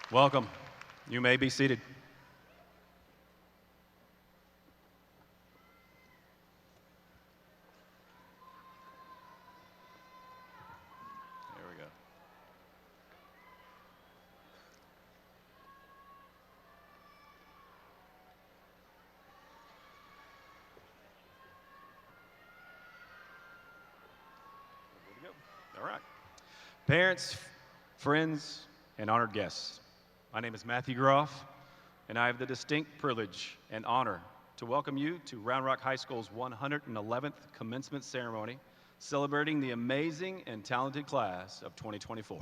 Welcome. You may be seated. There we go. Good to go. All right. Parents, friends, and honored guests, my name is Matthew Groff, and I have the distinct privilege and honor to welcome you to Round Rock High School's 111th commencement ceremony, celebrating the amazing and talented class of 2024.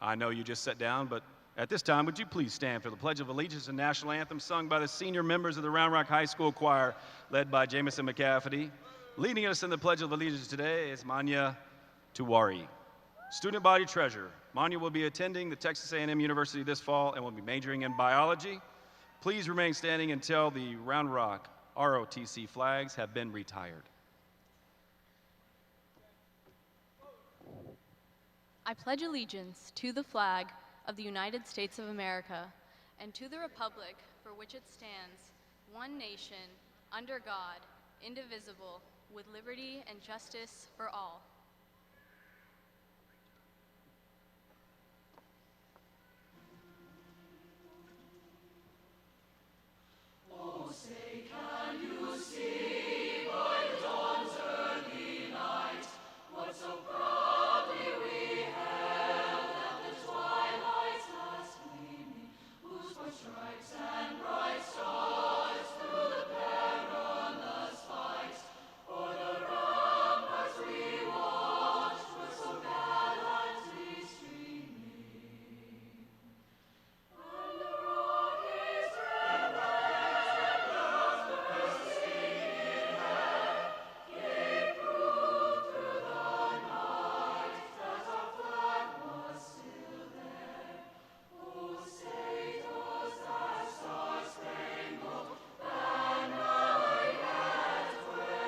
I know you just sat down, but at this time, would you please stand for the Pledge of Allegiance and National Anthem sung by the senior members of the Round Rock High School Choir, led by Jamison McCafferty. Leading us in the Pledge of Allegiance today is Manya Tuwari. Student body treasurer, Manya will be attending the Texas A&M University this fall and will be majoring in biology. Please remain standing until the Round Rock ROTC flags have been retired. I pledge allegiance to the flag of the United States of America and to the republic for which it stands, one nation, under God, indivisible, with liberty and justice for all. Oh, say, can you see by the dawn's early light what so proudly we hailed at the twilight's last gleaming, whose bright stripes and bright stars through the perilous fight o'er the ramparts we watched were so gallantly streaming, and the Rockies red gave proof through the night that our flag was still there. Oh, say does that star-spangled banner yet wave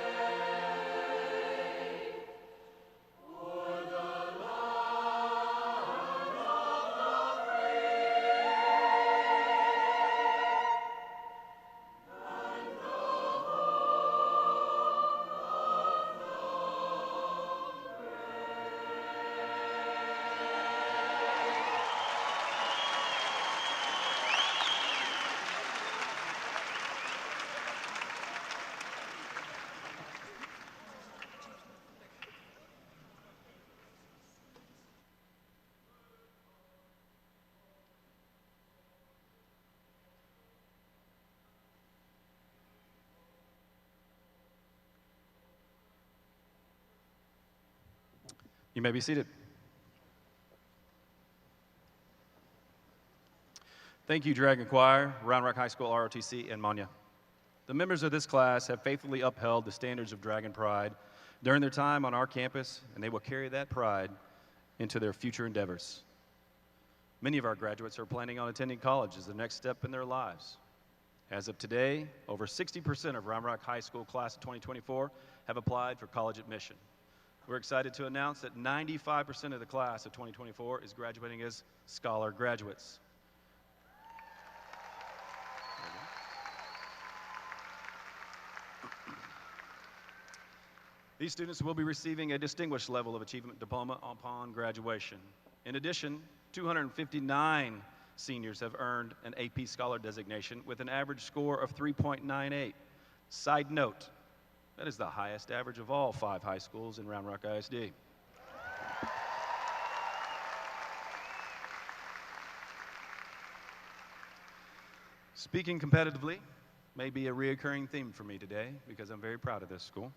o'er the land of the free and the You may be seated. Thank you, Dragon Choir, Round Rock High School ROTC, and Manya. The members of this class have faithfully upheld the standards of Dragon Pride during their time on our campus, and they will carry that pride into their future endeavors. Many of our graduates are planning on attending college as the next step in their lives. As of today, over 60% of Round Rock High School class of 2024 have applied for college admission. We're excited to announce that 95% of the class of 2024 is graduating as scholar graduates. These students will be receiving a distinguished level of achievement diploma upon graduation. In addition, 259 seniors have earned an AP Scholar designation with an average score of 3.98. Side note, that is the highest average of all 5 high schools in Round Rock ISD. Speaking competitively may be a reoccurring theme for me today because I'm very proud of this school.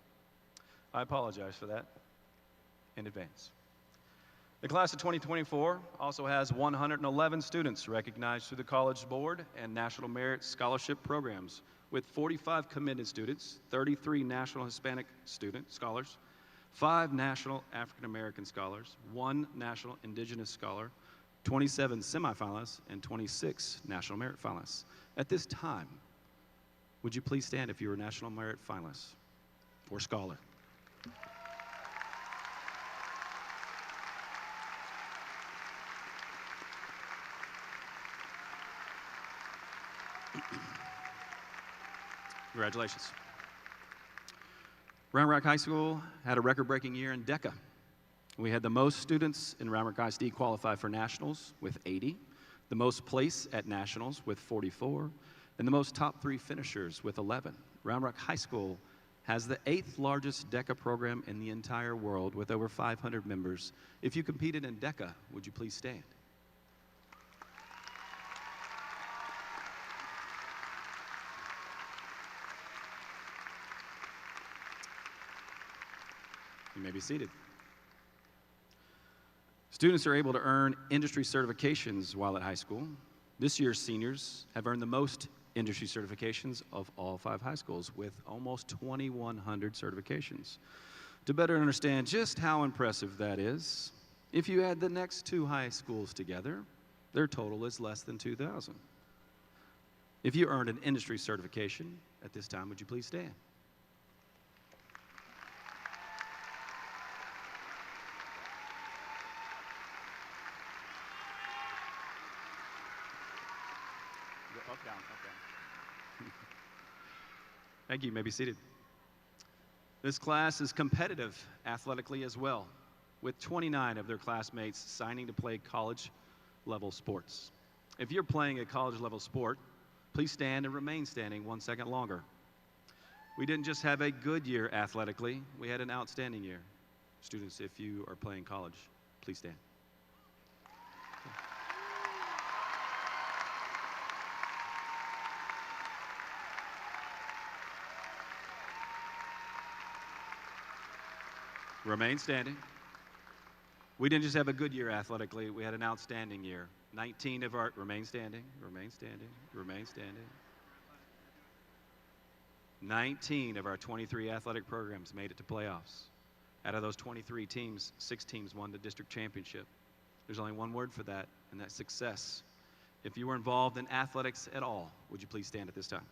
I apologize for that in advance. The class of 2024 also has 111 students recognized through the College Board and National Merit Scholarship programs, with 45 committed students, 33 National Hispanic scholars, 5 National African American scholars, 1 National Indigenous scholar, 27 semifinalists, and 26 National Merit finalists. At this time, would you please stand if you are a National Merit finalist? or scholar. Congratulations. Round Rock High School had a record-breaking year in DECA. We had the most students in Round Rock ISD qualify for nationals with 80, the most place at nationals with 44, and the most top 3 finishers with 11. Round Rock High School has the 8th largest DECA program in the entire world with over 500 members. If you competed in DECA, would you please stand? You may be seated. Students are able to earn industry certifications while at high school. This year's seniors have earned the most industry certifications of all 5 high schools with almost 2,100 certifications. To better understand just how impressive that is, if you add the next 2 high schools together, their total is less than 2,000. If you earned an industry certification at this time, would you please stand? Up, down, up, down. Thank you. You may be seated. This class is competitive athletically as well, with 29 of their classmates signing to play college-level sports. If you're playing a college-level sport, please stand and remain standing 1 second longer. We didn't just have a good year athletically, we had an outstanding year. Students, if you are playing college, please stand. Remain standing. We didn't just have a good year athletically, we had an outstanding year. 19 of our, remain standing, remain standing, remain standing. 19 of our 23 athletic programs made it to playoffs. Out of those 23 teams, 6 teams won the district championship. There's only one word for that, and that's success. If you were involved in athletics at all, would you please stand at this time?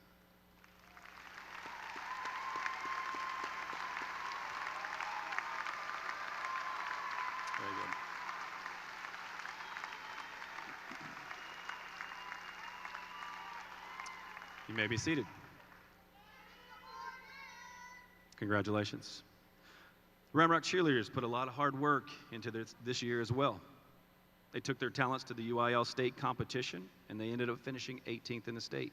Very good. You may be seated. Congratulations. The Round Rock cheerleaders put a lot of hard work into this year as well. They took their talents to the UIL state competition, and they ended up finishing 18th in the state.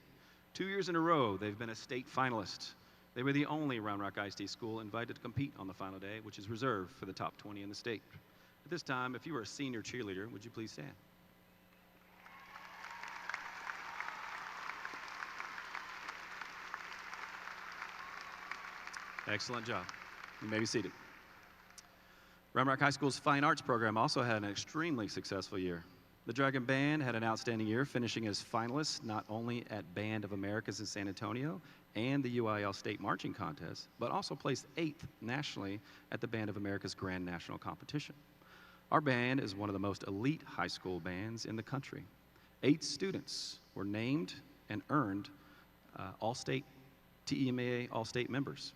2 years in a row, they've been a state finalist. They were the only Round Rock ISD school invited to compete on the final day, which is reserved for the top 20 in the state. At this time, if you were a senior cheerleader, would you please stand? Excellent job. You may be seated. Round Rock High School's Fine Arts program also had an extremely successful year. The Dragon Band had an outstanding year, finishing as finalists not only at Band of Americas in San Antonio and the UIL State Marching Contest, but also placed 8th nationally at the Band of America's Grand National Competition. Our band is one of the most elite high school bands in the country. 8 students were named and earned All-State TEMA All-State members,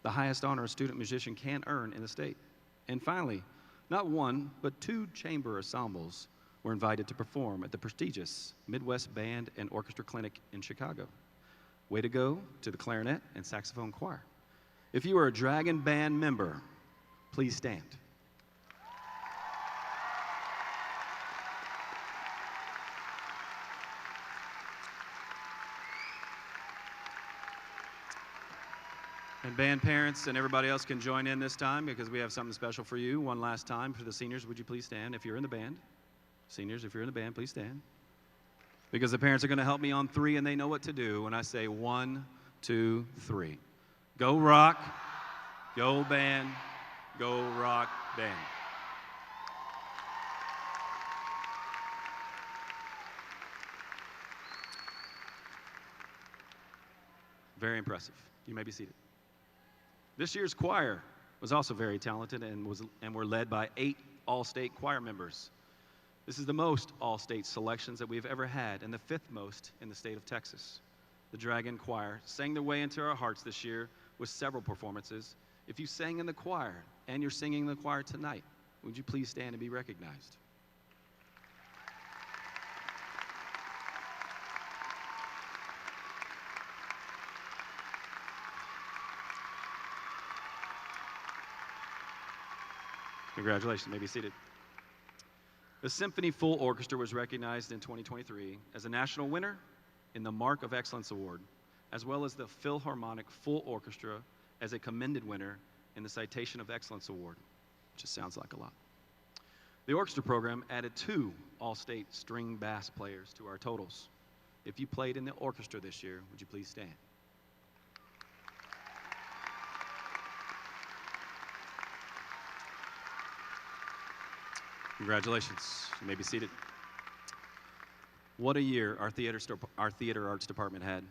the highest honor a student musician can earn in the state. And finally, not one, but 2 chamber ensembles were invited to perform at the prestigious Midwest Band and Orchestra Clinic in Chicago. Way to go to the clarinet and saxophone choir. If you are a Dragon Band member, please stand. And band parents and everybody else can join in this time because we have something special for you. One last time for the seniors, would you please stand if you're in the band? Seniors, if you're in the band, please stand. Because the parents are going to help me on 3 and they know what to do when I say 1, 2, 3. Go rock, go band, go rock band. Very impressive. You may be seated. This year's choir was also very talented and were led by 8 all-state choir members. This is the most all-state selections that we've ever had and the 5th most in the state of Texas. The Dragon Choir sang their way into our hearts this year with several performances, If you sang in the choir and you're singing in the choir tonight, would you please stand and be recognized? Congratulations, you may be seated. The Symphony Full Orchestra was recognized in 2023 as a national winner in the Mark of Excellence Award, as well as the Philharmonic Full Orchestra as a commended winner in the Citation of Excellence Award, which just sounds like a lot. The orchestra program added 2 all-state string bass players to our totals. If you played in the orchestra this year, would you please stand? Congratulations. You may be seated. What a year our theater arts department had.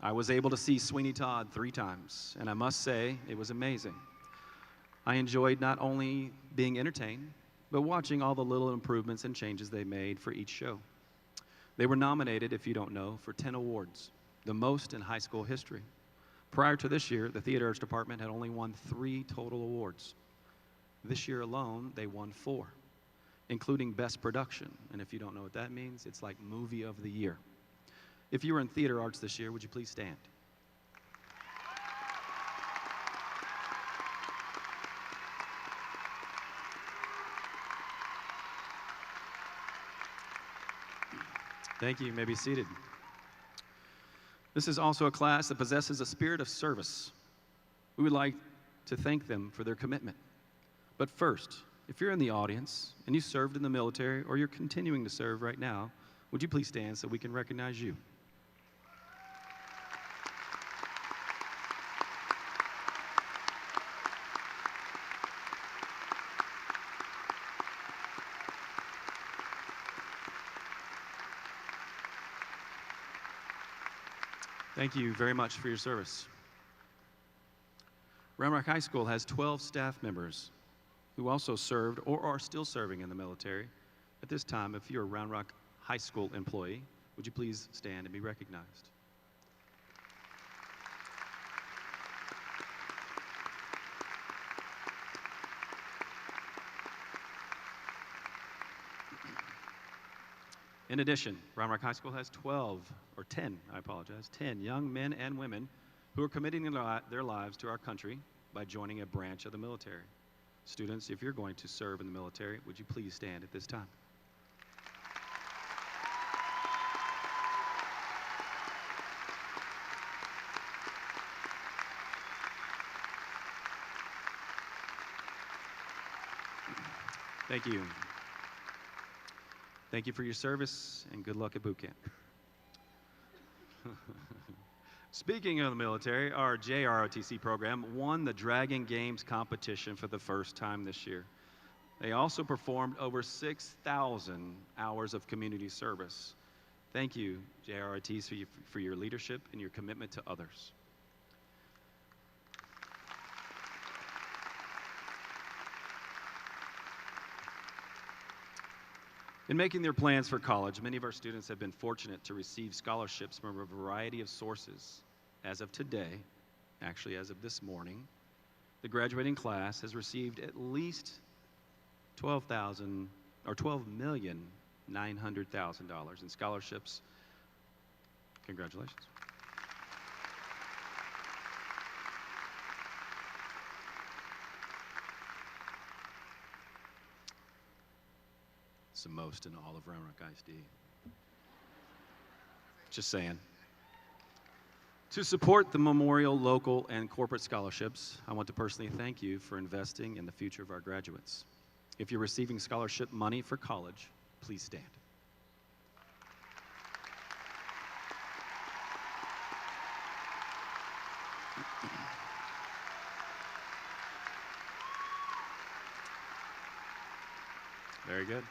I was able to see Sweeney Todd 3 times, and I must say it was amazing. I enjoyed not only being entertained, but watching all the little improvements and changes they made for each show. They were nominated, if you don't know, for 10 awards, the most in high school history. Prior to this year, the theater arts department had only won 3 total awards. This year alone, they won 4. Including Best Production. And if you don't know what that means, it's like Movie of the Year. If you were in theater arts this year, would you please stand? Thank you. You may be seated. This is also a class that possesses a spirit of service. We would like to thank them for their commitment. But first, if you're in the audience and you served in the military or you're continuing to serve right now, would you please stand so we can recognize you? Thank you very much for your service. Round Rock High School has 12 staff members who also served or are still serving in the military. At this time, if you're a Round Rock High School employee, would you please stand and be recognized? In addition, Round Rock High School has 10 young men and women who are committing their lives to our country by joining a branch of the military. Students, if you're going to serve in the military, would you please stand at this time? Thank you. Thank you for your service, and good luck at boot camp. Speaking of the military, our JROTC program won the Dragon Games competition for the first time this year. They also performed over 6,000 hours of community service. Thank you, JROTC, for your leadership and your commitment to others. In making their plans for college, many of our students have been fortunate to receive scholarships from a variety of sources. As of today, actually as of this morning, the graduating class has received at least $12,900,000 in scholarships. Congratulations. It's the most in all of Round Rock ISD. Just saying. To support the memorial, local, and corporate scholarships, I want to personally thank you for investing in the future of our graduates. If you're receiving scholarship money for college, please stand. Very good.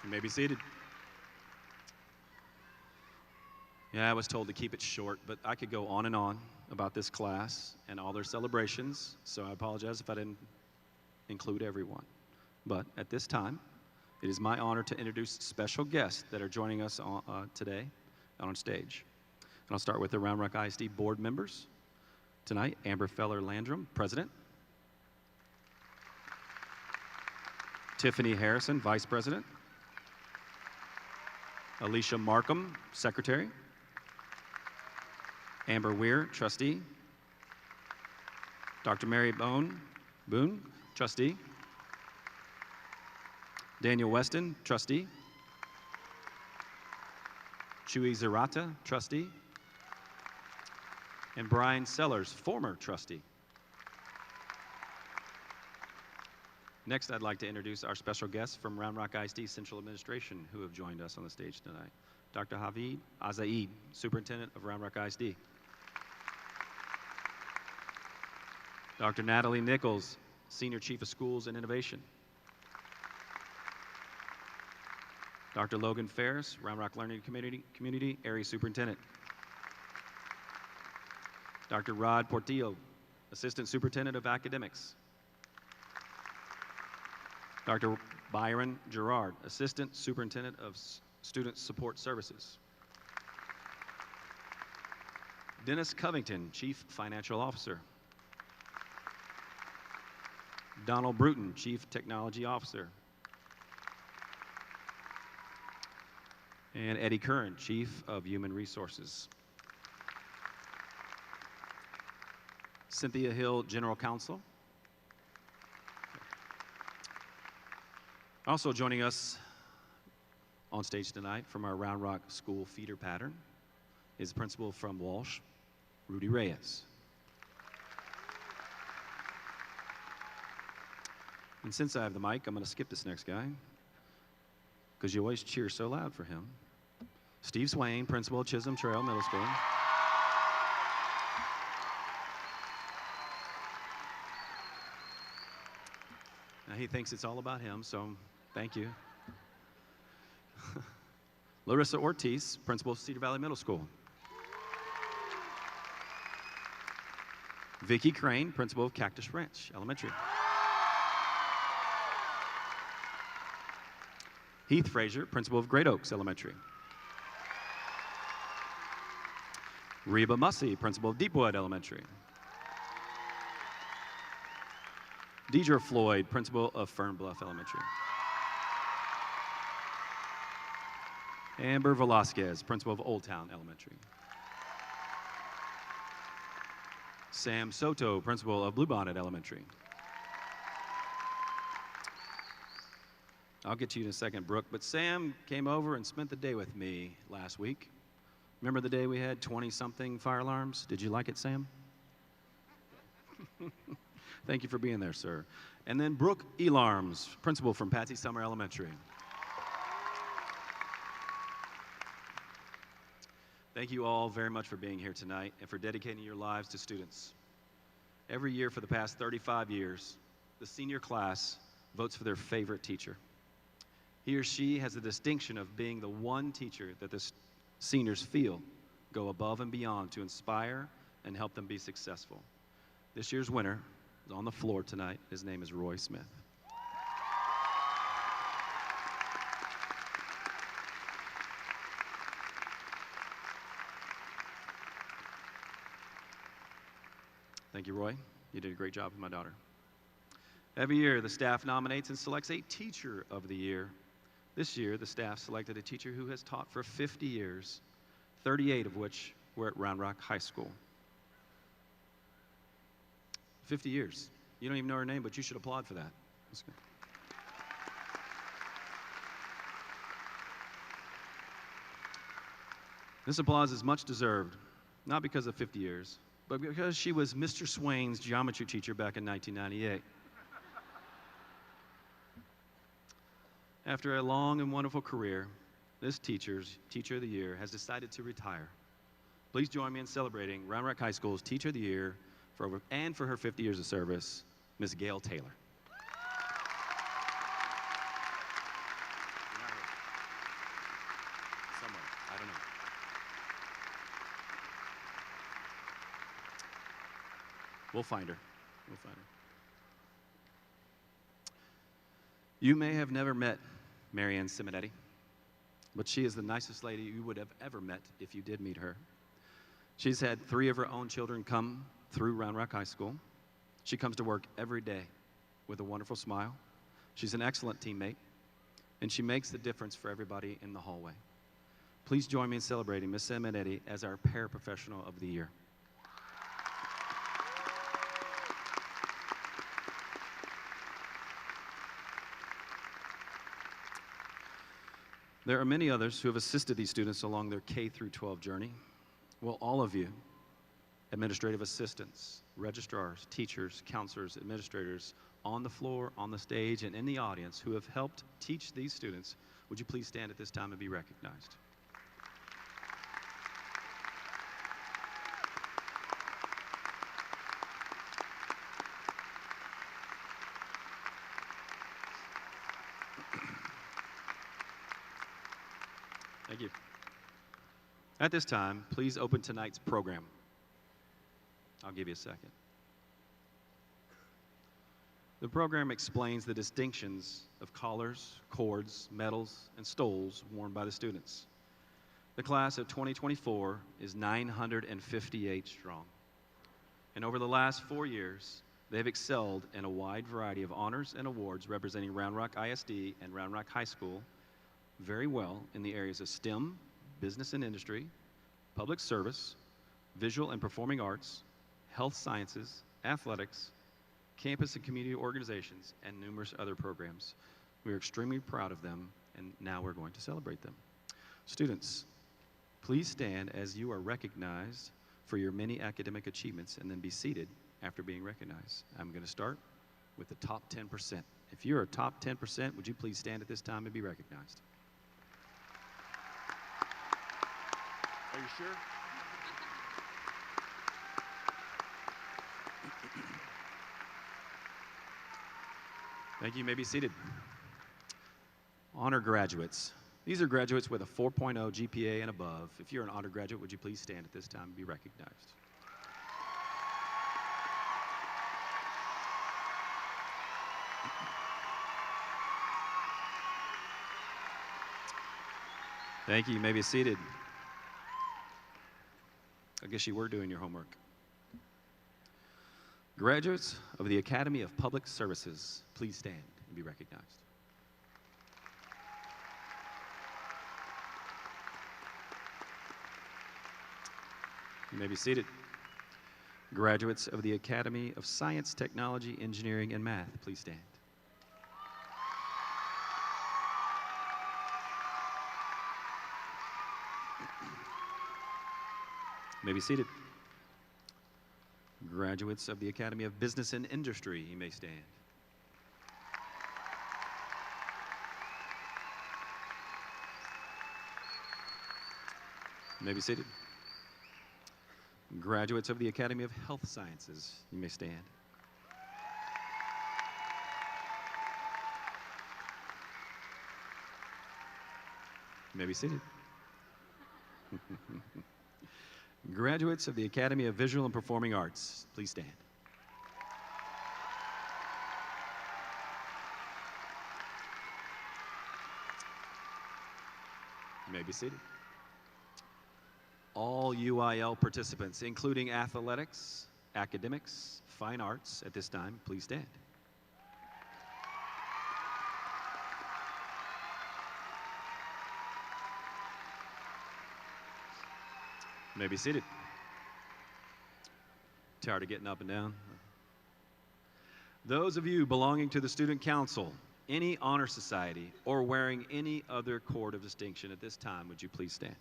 You may be seated. Yeah, I was told to keep it short, but I could go on and on about this class and all their celebrations, so I apologize if I didn't include everyone. But at this time, it is my honor to introduce special guests that are joining us today on stage. And I'll start with the Round Rock ISD board members. Tonight, Amber Feller Landrum, President. Tiffany Harrison, Vice President. Alicia Markham, Secretary. Amber Weir, Trustee. Dr. Mary Boone, Trustee. Daniel Weston, Trustee. Chui Zerata, Trustee. And Brian Sellers, former Trustee. Next, I'd like to introduce our special guests from Round Rock ISD Central Administration who have joined us on the stage tonight. Dr. Havid Azaid, Superintendent of Round Rock ISD. Dr. Natalie Nichols, Senior Chief of Schools and Innovation. Dr. Logan Ferris, Round Rock Learning Community Area Superintendent. Dr. Rod Portillo, Assistant Superintendent of Academics. Dr. Byron Gerard, Assistant Superintendent of Student Support Services. Dennis Covington, Chief Financial Officer. Donald Bruton, Chief Technology Officer. And Eddie Curran, Chief of Human Resources. Cynthia Hill, General Counsel. Also joining us on stage tonight from our Round Rock School feeder pattern is Principal from Walsh, Rudy Reyes. And since I have the mic, I'm going to skip this next guy because you always cheer so loud for him. Steve Swain, Principal of Chisholm Trail Middle School. Now, he thinks it's all about him, so thank you. Larissa Ortiz, Principal of Cedar Valley Middle School. Vicki Crane, Principal of Cactus Ranch Elementary. Heath Frazier, Principal of Great Oaks Elementary. Reba Mussey, Principal of Deepwood Elementary. Deidre Floyd, Principal of Fern Bluff Elementary. Amber Velasquez, Principal of Old Town Elementary. Sam Soto, Principal of Bluebonnet Elementary. I'll get to you in a second, Brooke, but Sam came over and spent the day with me last week. Remember the day we had 20-something fire alarms? Did you like it, Sam? Thank you for being there, sir. And then Brooke Elarms, Principal from Patsy Summer Elementary. Thank you all very much for being here tonight and for dedicating your lives to students. Every year for the past 35 years, the senior class votes for their favorite teacher. He or she has the distinction of being the one teacher that the seniors feel go above and beyond to inspire and help them be successful. This year's winner is on the floor tonight. His name is Roy Smith. Thank you, Roy. You did a great job with my daughter. Every year, the staff nominates and selects a Teacher of the Year. This year, the staff selected a teacher who has taught for 50 years, 38 of which were at Round Rock High School. 50 years. You don't even know her name, but you should applaud for that. That's good. This applause is much deserved, not because of 50 years, but because she was Mr. Swain's geometry teacher back in 1998. After a long and wonderful career, this teacher's Teacher of the Year has decided to retire. Please join me in celebrating Round Rock High School's Teacher of the Year for her 50 years of service, Ms. Gail Taylor. Somewhere, I don't know. We'll find her. We'll find her. You may have never met Marianne Simonetti, but she is the nicest lady you would have ever met if you did meet her. She's had 3 of her own children come through Round Rock High School. She comes to work every day with a wonderful smile. She's an excellent teammate, and she makes the difference for everybody in the hallway. Please join me in celebrating Miss Simonetti as our Paraprofessional of the Year. There are many others who have assisted these students along their K through 12 journey. Well, all of you, administrative assistants, registrars, teachers, counselors, administrators, on the floor, on the stage, and in the audience who have helped teach these students, would you please stand at this time and be recognized? Thank you. At this time, please open tonight's program. I'll give you a second. The program explains the distinctions of collars, cords, medals, and stoles worn by the students. The class of 2024 is 958 strong. And over the last 4 years, they've excelled in a wide variety of honors and awards representing Round Rock ISD and Round Rock High School very well in the areas of STEM, business and industry, public service, visual and performing arts, health sciences, athletics, campus and community organizations, and numerous other programs. We are extremely proud of them, and now we're going to celebrate them. Students, please stand as you are recognized for your many academic achievements and then be seated after being recognized. I'm going to start with the top 10%. If you're a top 10%, would you please stand at this time and be recognized? Are you sure? Thank you. You may be seated. Honor graduates. These are graduates with a 4.0 GPA and above. If you're an honor graduate, would you please stand at this time and be recognized? Thank you. You may be seated. I guess you were doing your homework. Graduates of the Academy of Public Services, please stand and be recognized. You may be seated. Graduates of the Academy of Science, Technology, Engineering, and Math, please stand. You may be seated. Graduates of the Academy of Business and Industry, you may stand. You may be seated. Graduates of the Academy of Health Sciences, you may stand. You may be seated. Graduates of the Academy of Visual and Performing Arts, please stand. You may be seated. All UIL participants, including athletics, academics, fine arts, at this time, please stand. You may be seated. Tired of getting up and down? Those of you belonging to the Student Council, any honor society, or wearing any other cord of distinction at this time, would you please stand?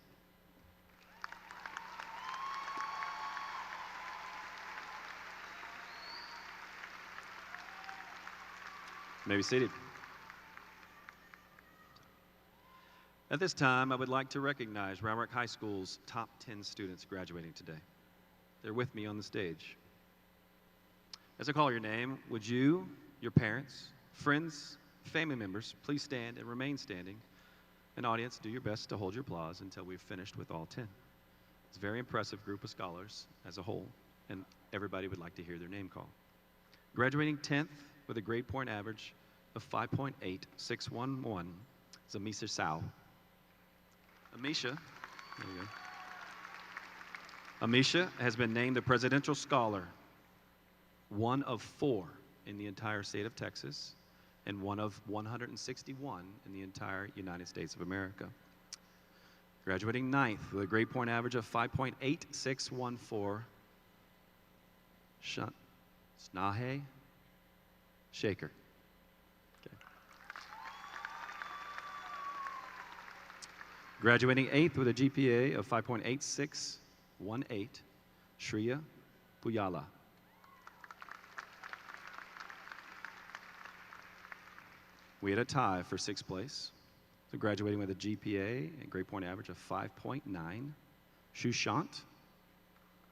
You may be seated. At this time, I would like to recognize Round Rock High School's top 10 students graduating today. They're with me on the stage. As I call your name, would you, your parents, friends, family members, please stand and remain standing. And audience, do your best to hold your applause until we've finished with all 10. It's a very impressive group of scholars as a whole, and everybody would like to hear their name called. Graduating 10th with a grade point average of 5.8611 is Amisha Sao. Amisha, there you go. Amisha has been named the Presidential Scholar, one of 4 in the entire state of Texas, and one of 161 in the entire United States of America. Graduating ninth with a grade point average of 5.8614, Snahe Shaker. Okay. Graduating eighth with a GPA of 5.8618, Shreya Puyala. We had a tie for sixth place. So graduating with a GPA and grade point average of 5.9, Shushant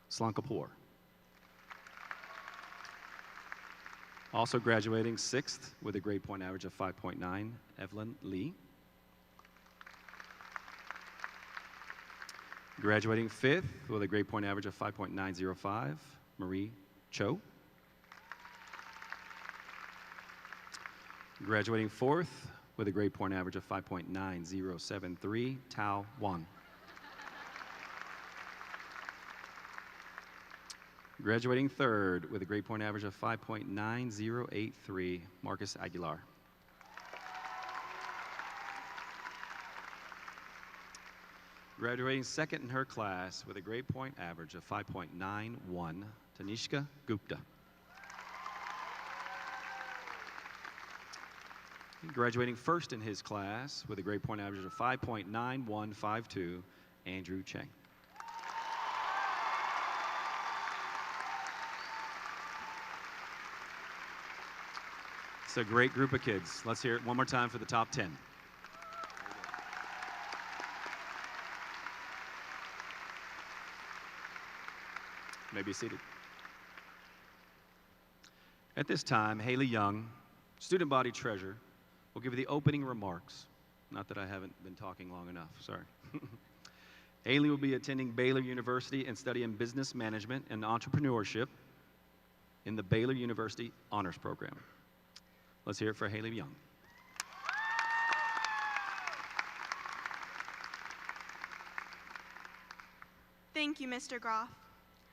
Slankapur. Also graduating sixth with a grade point average of 5.9, Evelyn Lee. Graduating fifth with a grade point average of 5.905, Marie Cho. Graduating fourth with a grade point average of 5.9073, Tao Wan. Graduating third with a grade point average of 5.9083, Marcus Aguilar. Graduating second in her class with a grade point average of 5.91, Tanishka Gupta. Graduating first in his class with a grade point average of 5.9152, Andrew Cheng. It's a great group of kids. Let's hear it one more time for the top 10. You may be seated. At this time, Haley Young, student body treasurer, will give you the opening remarks. Not that I haven't been talking long enough, sorry. Haley will be attending Baylor University and studying business management and entrepreneurship in the Baylor University Honors Program. Let's hear it for Haley Young. Thank you, Mr. Groff.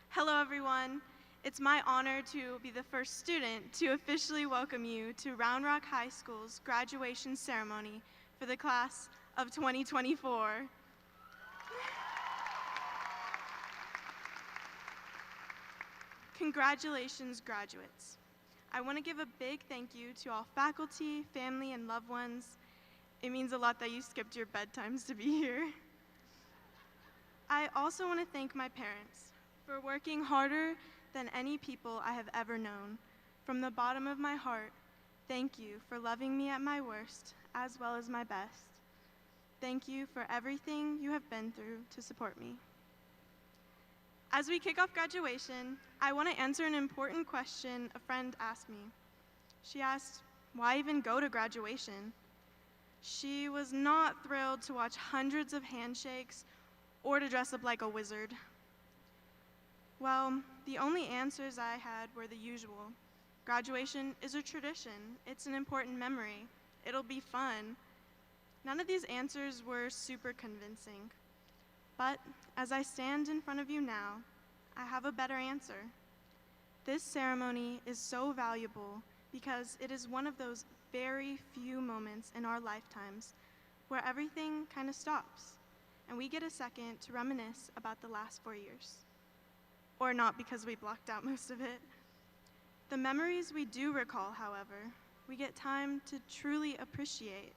Hello, everyone. It's my honor to be the first student to officially welcome you to Round Rock High School's graduation ceremony for the class of 2024. Congratulations, graduates. I want to give a big thank you to all faculty, family, and loved ones. It means a lot that you skipped your bedtimes to be here. I also want to thank my parents for working harder than any people I have ever known. From the bottom of my heart, thank you for loving me at my worst as well as my best. Thank you for everything you have been through to support me. As we kick off graduation, I want to answer an important question a friend asked me. She asked, why even go to graduation? She was not thrilled to watch hundreds of handshakes or to dress up like a wizard. Well, the only answers I had were the usual. Graduation is a tradition. It's an important memory. It'll be fun. None of these answers were super convincing. But as I stand in front of you now, I have a better answer. This ceremony is so valuable because it is one of those very few moments in our lifetimes where everything kind of stops and we get a second to reminisce about the last 4 years. Or not, because we blocked out most of it. The memories we do recall, however, we get time to truly appreciate,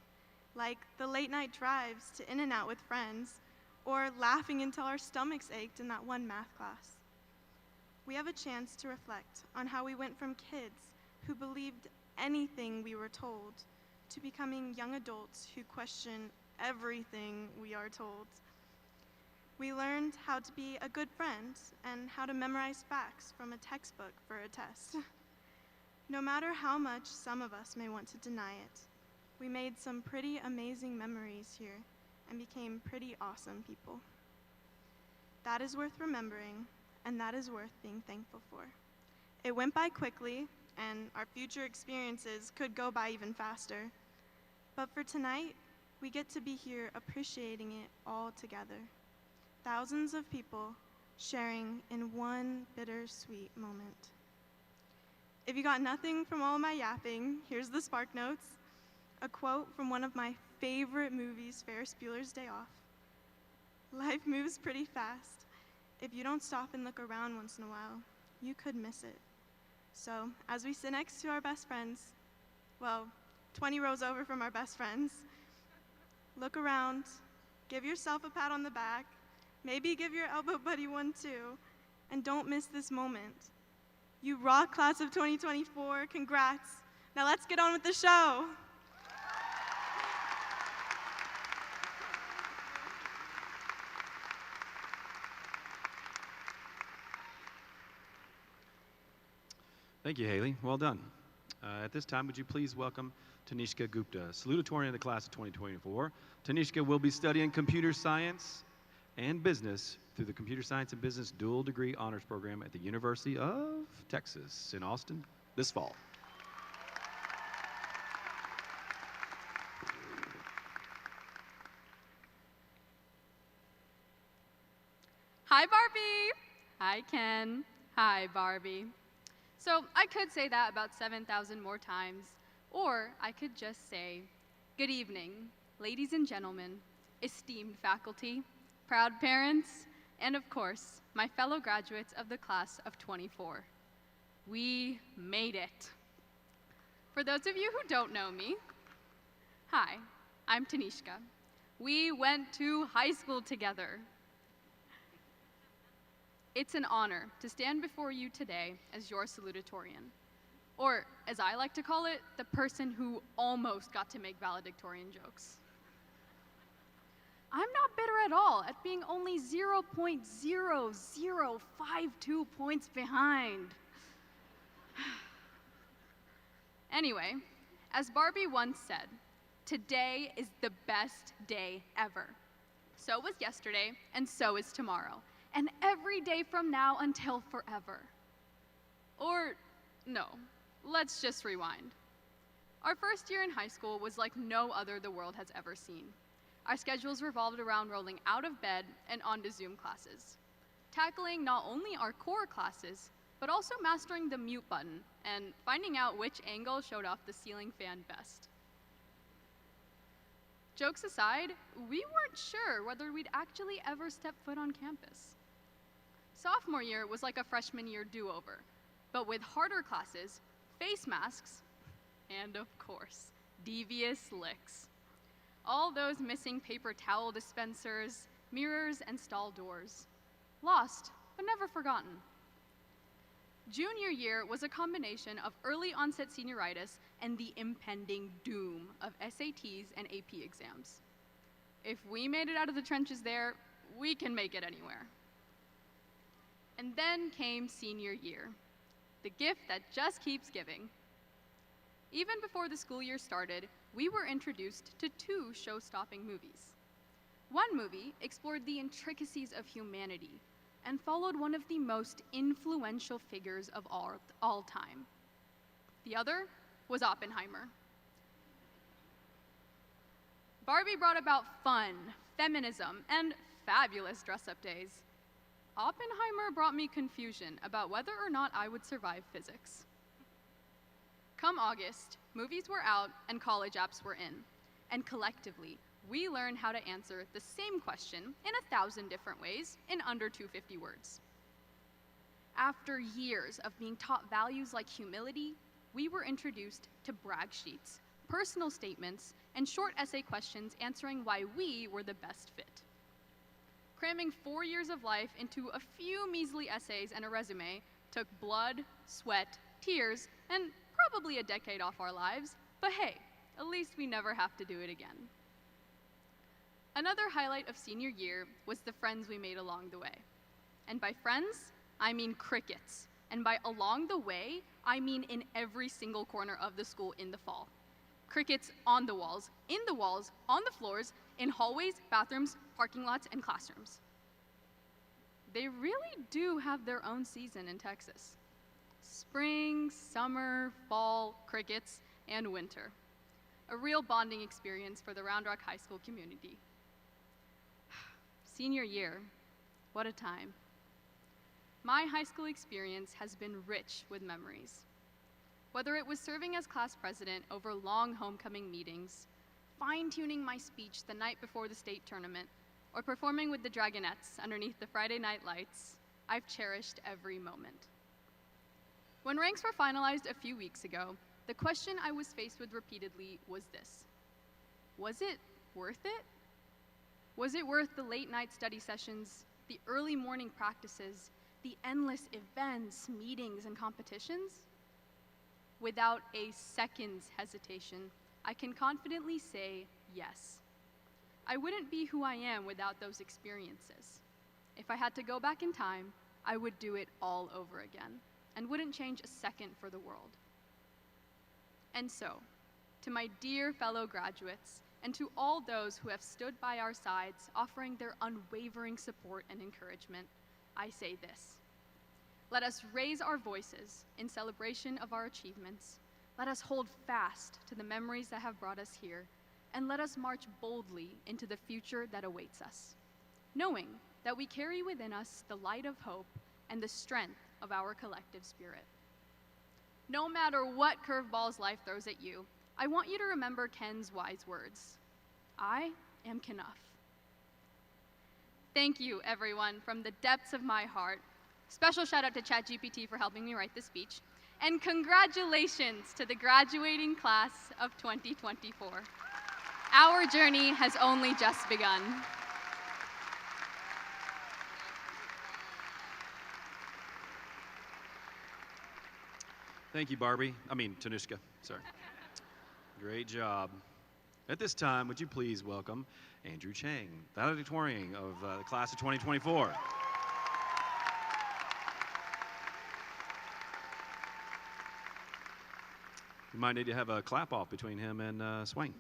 like the late night drives to In-N-Out with friends, or laughing until our stomachs ached in that one math class. We have a chance to reflect on how we went from kids who believed anything we were told to becoming young adults who question everything we are told. We learned how to be a good friend and how to memorize facts from a textbook for a test. No matter how much some of us may want to deny it, we made some pretty amazing memories here and became pretty awesome people. That is worth remembering, and that is worth being thankful for. It went by quickly, and our future experiences could go by even faster. But for tonight, we get to be here appreciating it all together. Thousands of people sharing in one bittersweet moment. If you got nothing from all my yapping, here's the Spark Notes. A quote from one of my favorite movies, Ferris Bueller's Day Off. Life moves pretty fast. If you don't stop and look around once in a while, you could miss it. So, as we sit next to our best friends, well, 20 rows over from our best friends, look around, give yourself a pat on the back, maybe give your elbow buddy one too, and don't miss this moment. You rock, class of 2024, congrats. Now let's get on with the show. Thank you, Haley. Well done. At this time, would you please welcome Tanishka Gupta, salutatorian of the class of 2024. Tanishka will be studying computer science and business through the Computer Science and Business Dual Degree Honors Program at the University of Texas in Austin this fall. Hi, Barbie. Hi, Ken. Hi, Barbie. So I could say that about 7,000 more times, or I could just say, good evening, ladies and gentlemen, esteemed faculty, proud parents, and of course, my fellow graduates of the class of 24. We made it. For those of you who don't know me, hi, I'm Tanishka. We went to high school together. It's an honor to stand before you today as your salutatorian, or as I like to call it, the person who almost got to make valedictorian jokes. I'm not bitter at all at being only 0.0052 points behind. Anyway, as Barbie once said, today is the best day ever. So was yesterday, and so is tomorrow, and every day from now until forever. Or, no, let's just rewind. Our first year in high school was like no other the world has ever seen. Our schedules revolved around rolling out of bed and onto Zoom classes, tackling not only our core classes, but also mastering the mute button and finding out which angle showed off the ceiling fan best. Jokes aside, we weren't sure whether we'd actually ever step foot on campus. Sophomore year was like a freshman year do-over, but with harder classes, face masks, and of course, devious licks. All those missing paper towel dispensers, mirrors, and stall doors. Lost, but never forgotten. Junior year was a combination of early onset senioritis and the impending doom of SATs and AP exams. If we made it out of the trenches there, we can make it anywhere. And then came senior year, the gift that just keeps giving. Even before the school year started, we were introduced to 2 show-stopping movies. One movie explored the intricacies of humanity and followed one of the most influential figures of all time. The other was Oppenheimer. Barbie brought about fun, feminism, and fabulous dress-up days. Oppenheimer brought me confusion about whether or not I would survive physics. Come August, movies were out and college apps were in, and collectively, we learned how to answer the same question in 1,000 different ways in under 250 words. After years of being taught values like humility, we were introduced to brag sheets, personal statements, and short essay questions answering why we were the best fit. Cramming 4 years of life into a few measly essays and a resume took blood, sweat, tears, and probably a decade off our lives, but hey, at least we never have to do it again. Another highlight of senior year was the friends we made along the way. And by friends, I mean crickets. And by along the way, I mean in every single corner of the school in the fall. Crickets on the walls, in the walls, on the floors, in hallways, bathrooms, parking lots, and classrooms. They really do have their own season in Texas. Spring, summer, fall, crickets, and winter. A real bonding experience for the Round Rock High School community. Senior year, what a time. My high school experience has been rich with memories. Whether it was serving as class president over long homecoming meetings, fine-tuning my speech the night before the state tournament, or performing with the Dragonettes underneath the Friday night lights, I've cherished every moment. When ranks were finalized a few weeks ago, the question I was faced with repeatedly was this: was it worth it? Was it worth the late night study sessions, the early morning practices, the endless events, meetings, and competitions? Without a second's hesitation, I can confidently say yes. I wouldn't be who I am without those experiences. If I had to go back in time, I would do it all over again and wouldn't change a second for the world. And so, to my dear fellow graduates, and to all those who have stood by our sides, offering their unwavering support and encouragement, I say this: let us raise our voices in celebration of our achievements. Let us hold fast to the memories that have brought us here, and let us march boldly into the future that awaits us, knowing that we carry within us the light of hope and the strength of our collective spirit. No matter what curveballs life throws at you, I want you to remember Ken's wise words: I am Kenough. Thank you, everyone, from the depths of my heart. Special shout out to ChatGPT for helping me write this speech. And congratulations to the graduating class of 2024. Our journey has only just begun. Thank you, Tanushka, sorry. Great job. At this time, would you please welcome Andrew Chang, Valedictorian of the class of 2024. You might need to have a clap off between him and Swain.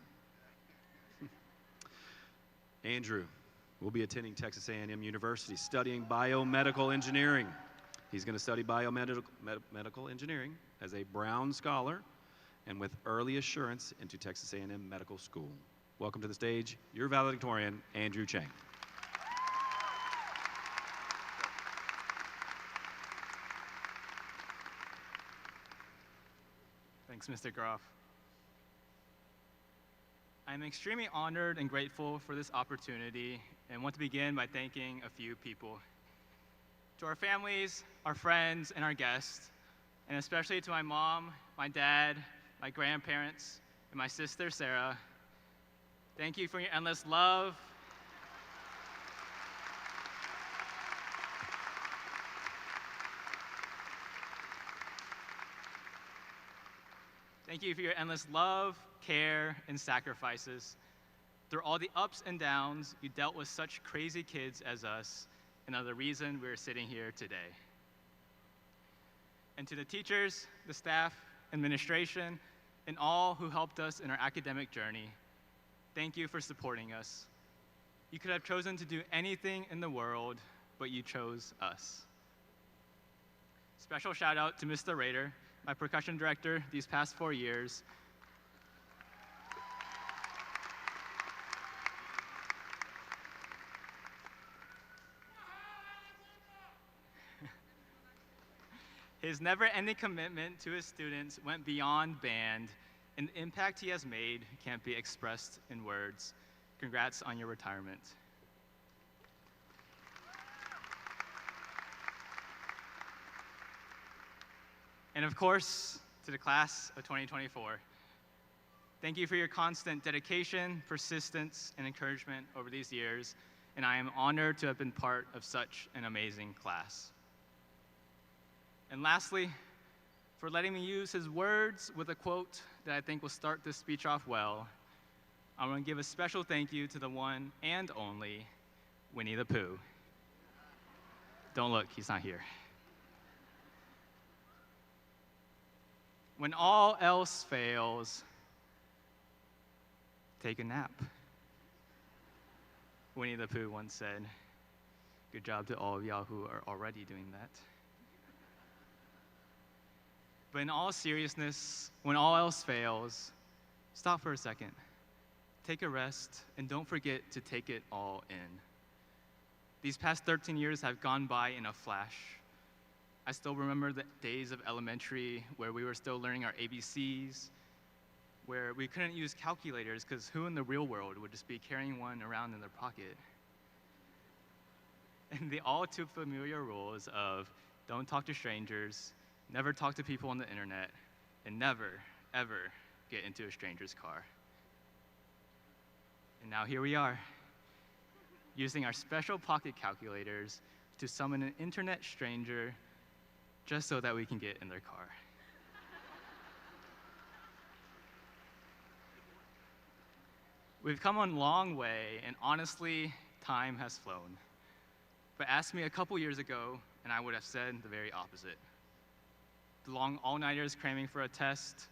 Andrew will be attending Texas A&M University studying biomedical engineering. He's going to study biomedical engineering as a Brown Scholar and with early assurance into Texas A&M Medical School. Welcome to the stage, your valedictorian, Andrew Chang. Thanks, Mr. Groff. I'm extremely honored and grateful for this opportunity and want to begin by thanking a few people. To our families, our friends, and our guests, and especially to my mom, my dad, my grandparents, and my sister, Sarah, thank you for your endless love. Thank you for your endless love, care, and sacrifices. Through all the ups and downs, you dealt with such crazy kids as us, and are the reason we're sitting here today. And to the teachers, the staff, administration, and all who helped us in our academic journey, thank you for supporting us. You could have chosen to do anything in the world, but you chose us. Special shout out to Mr. Rader, my percussion director these past 4 years. His never-ending commitment to his students went beyond band, and the impact he has made can't be expressed in words. Congrats on your retirement. And of course, to the class of 2024, thank you for your constant dedication, persistence, and encouragement over these years, and I am honored to have been part of such an amazing class. And lastly, for letting me use his words with a quote that I think will start this speech off well, I want to give a special thank you to the one and only Winnie the Pooh. Don't look, he's not here. When all else fails, take a nap. Winnie the Pooh once said. Good job to all of y'all who are already doing that. But in all seriousness, when all else fails, stop for a second. Take a rest, and don't forget to take it all in. These past 13 years have gone by in a flash. I still remember the days of elementary where we were still learning our ABCs, where we couldn't use calculators because who in the real world would just be carrying one around in their pocket? And the all too familiar rules of don't talk to strangers, never talk to people on the internet, and never, ever get into a stranger's car. And now here we are, using our special pocket calculators to summon an internet stranger just so that we can get in their car. We've come a long way, and honestly, time has flown. But ask me a couple years ago, and I would have said the very opposite. The long all-nighters cramming for a test,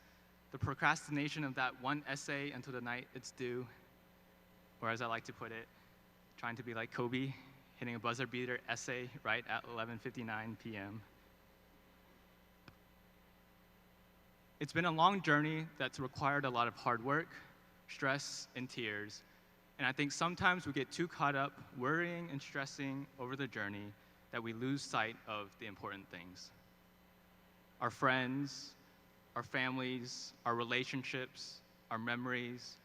the procrastination of that one essay until the night it's due, or as I like to put it, trying to be like Kobe, hitting a buzzer beater essay right at 11:59 p.m. It's been a long journey that's required a lot of hard work, stress, and tears. And I think sometimes we get too caught up worrying and stressing over the journey that we lose sight of the important things. Our friends, our families, our relationships, our memories.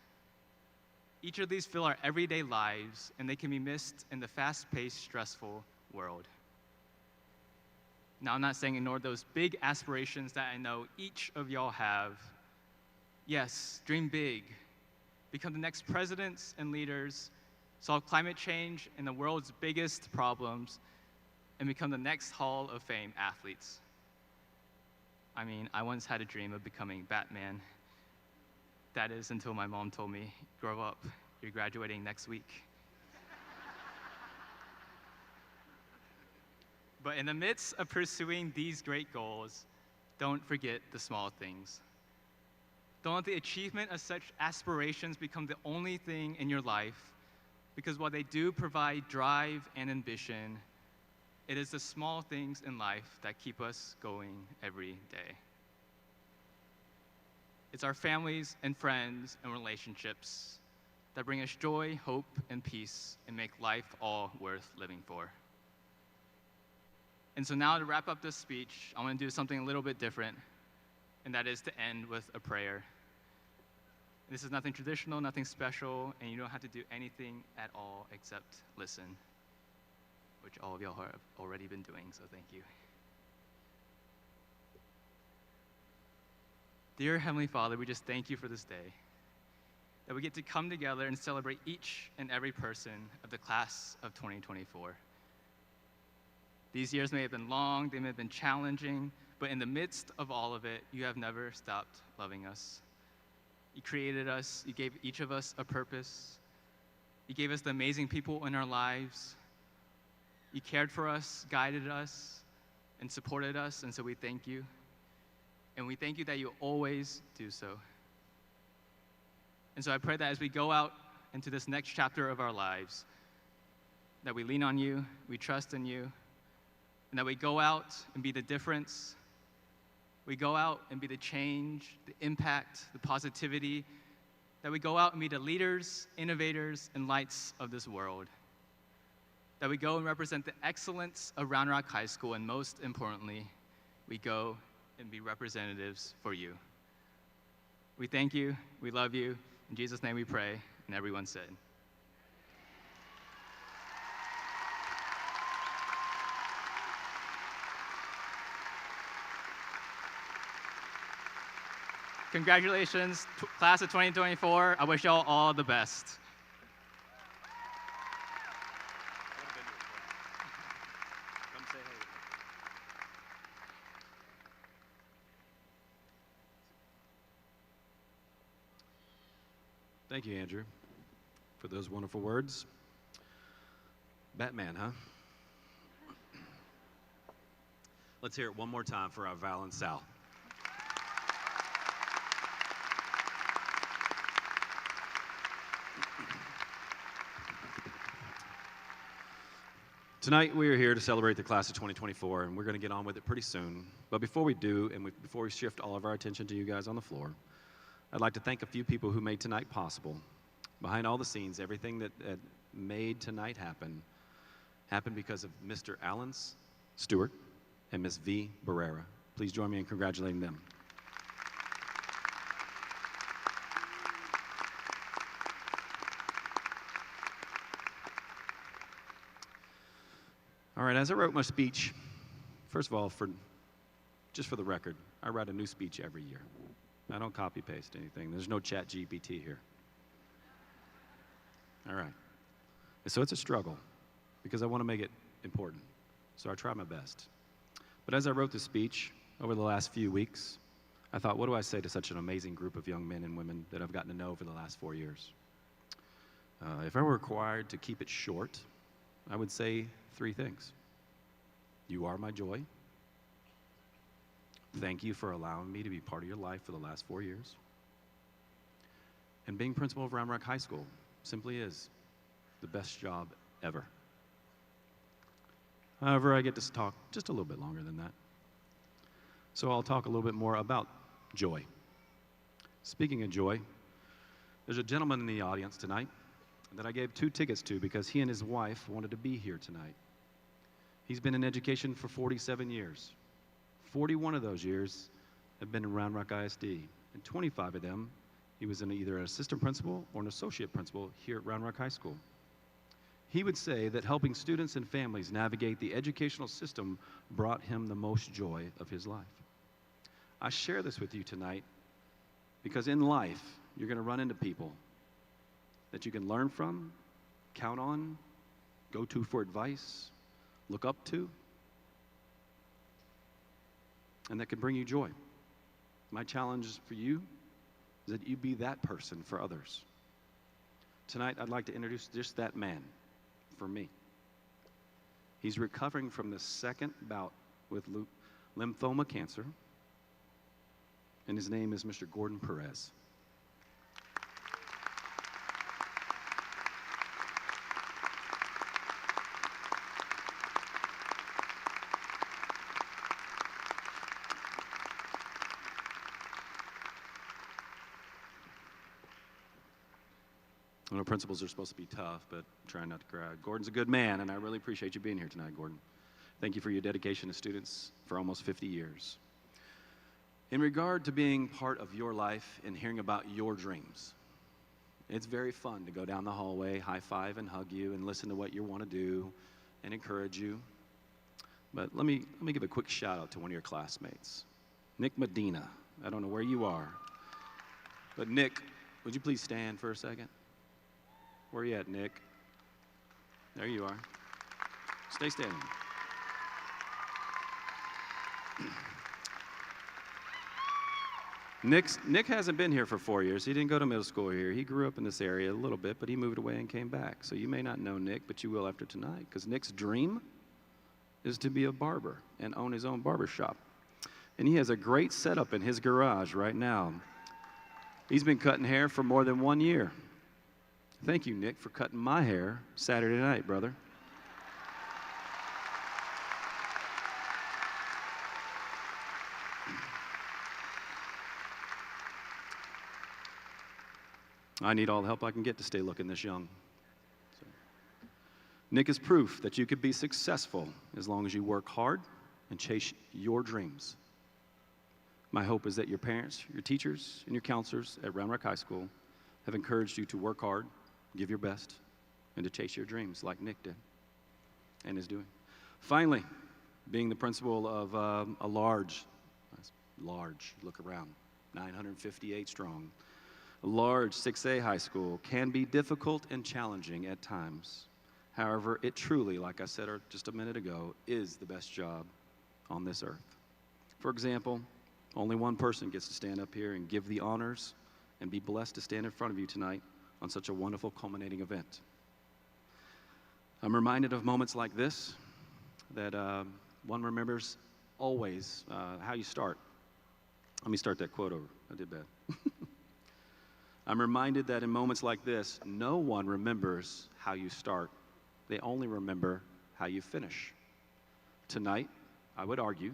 Each of these fill our everyday lives, and they can be missed in the fast-paced, stressful world. Now, I'm not saying ignore those big aspirations that I know each of y'all have. Yes, dream big. Become the next presidents and leaders, solve climate change and the world's biggest problems, and become the next Hall of Fame athletes. I mean, I once had a dream of becoming Batman. That is until my mom told me, grow up, you're graduating next week. But in the midst of pursuing these great goals, don't forget the small things. Don't let the achievement of such aspirations become the only thing in your life, because while they do provide drive and ambition, it is the small things in life that keep us going every day. It's our families and friends and relationships that bring us joy, hope, and peace and make life all worth living for. And so now to wrap up this speech, I want to do something a little bit different, and that is to end with a prayer. This is nothing traditional, nothing special, and you don't have to do anything at all except listen, which all of y'all have already been doing, so thank you. Dear Heavenly Father, we just thank you for this day, that we get to come together and celebrate each and every person of the class of 2024. These years may have been long, they may have been challenging, but in the midst of all of it, you have never stopped loving us. You created us, you gave each of us a purpose. You gave us the amazing people in our lives. You cared for us, guided us, and supported us, and so we thank you. And we thank you that you always do so. And so I pray that as we go out into this next chapter of our lives, that we lean on you, we trust in you, and that we go out and be the difference. We go out and be the change, the impact, the positivity, that we go out and be the leaders, innovators, and lights of this world. That we go and represent the excellence of Round Rock High School, and most importantly, we go and be representatives for you. We thank you, we love you, in Jesus' name we pray, and everyone said. Congratulations, class of 2024. I wish y'all all the best. Come say hey. Thank you, Andrew, for those wonderful words. Batman, huh? Let's hear it one more time for our Val and Sal. Tonight, we are here to celebrate the class of 2024, and we're going to get on with it pretty soon. But before we do, and before we shift all of our attention to you guys on the floor, I'd like to thank a few people who made tonight possible. Behind all the scenes, everything that made tonight happen happened because of Mr. Alan Stewart and Ms. V. Barrera. Please join me in congratulating them. All right, as I wrote my speech, first of all, just for the record, I write a new speech every year. I don't copy-paste anything. There's no chat GPT here. All right. So it's a struggle because I want to make it important. So I try my best. But as I wrote this speech over the last few weeks, I thought, what do I say to such an amazing group of young men and women that I've gotten to know over the last 4 years? If I were required to keep it short, I would say 3 things. You are my joy. Thank you for allowing me to be part of your life for the last 4 years. And being principal of Round Rock High School simply is the best job ever. However, I get to talk just a little bit longer than that. So I'll talk a little bit more about joy. Speaking of joy, there's a gentleman in the audience tonight that I gave 2 tickets to because he and his wife wanted to be here tonight. He's been in education for 47 years. 41 of those years have been in Round Rock ISD, and 25 of them, he was either an assistant principal or an associate principal here at Round Rock High School. He would say that helping students and families navigate the educational system brought him the most joy of his life. I share this with you tonight because in life, you're going to run into people that you can learn from, count on, go to for advice, look up to, and that can bring you joy. My challenge for you is that you be that person for others. Tonight, I'd like to introduce just that man for me. He's recovering from the 2nd bout with lymphoma cancer, and his name is Mr. Gordon Perez. I know principals are supposed to be tough, but I'm trying not to cry. Gordon's a good man, and I really appreciate you being here tonight, Gordon. Thank you for your dedication to students for almost 50 years. In regard to being part of your life and hearing about your dreams, it's very fun to go down the hallway, high-five and hug you and listen to what you want to do and encourage you. But let me give a quick shout-out to one of your classmates, Nick Medina. I don't know where you are, but Nick, would you please stand for a second? Where are you at, Nick? There you are. Stay standing. Nick hasn't been here for 4 years. He didn't go to middle school here. He grew up in this area a little bit, but he moved away and came back. So you may not know Nick, but you will after tonight, because Nick's dream is to be a barber and own his own barber shop. And he has a great setup in his garage right now. He's been cutting hair for more than 1 year. Thank you, Nick, for cutting my hair Saturday night, brother. I need all the help I can get to stay looking this young. So. Nick is proof that you could be successful as long as you work hard and chase your dreams. My hope is that your parents, your teachers, and your counselors at Round Rock High School have encouraged you to work hard, give your best, and to chase your dreams like Nick did and is doing. Finally, being the principal of a large, look around, 958 strong, a large 6A high school can be difficult and challenging at times. However, it truly, like I said just a minute ago, is the best job on this earth. For example, only one person gets to stand up here and give the honors and be blessed to stand in front of you tonight on such a wonderful culminating event. I'm reminded of moments like this that one remembers always how you start. Let me start that quote over. I did bad. I'm reminded that in moments like this, no one remembers how you start. They only remember how you finish. Tonight, I would argue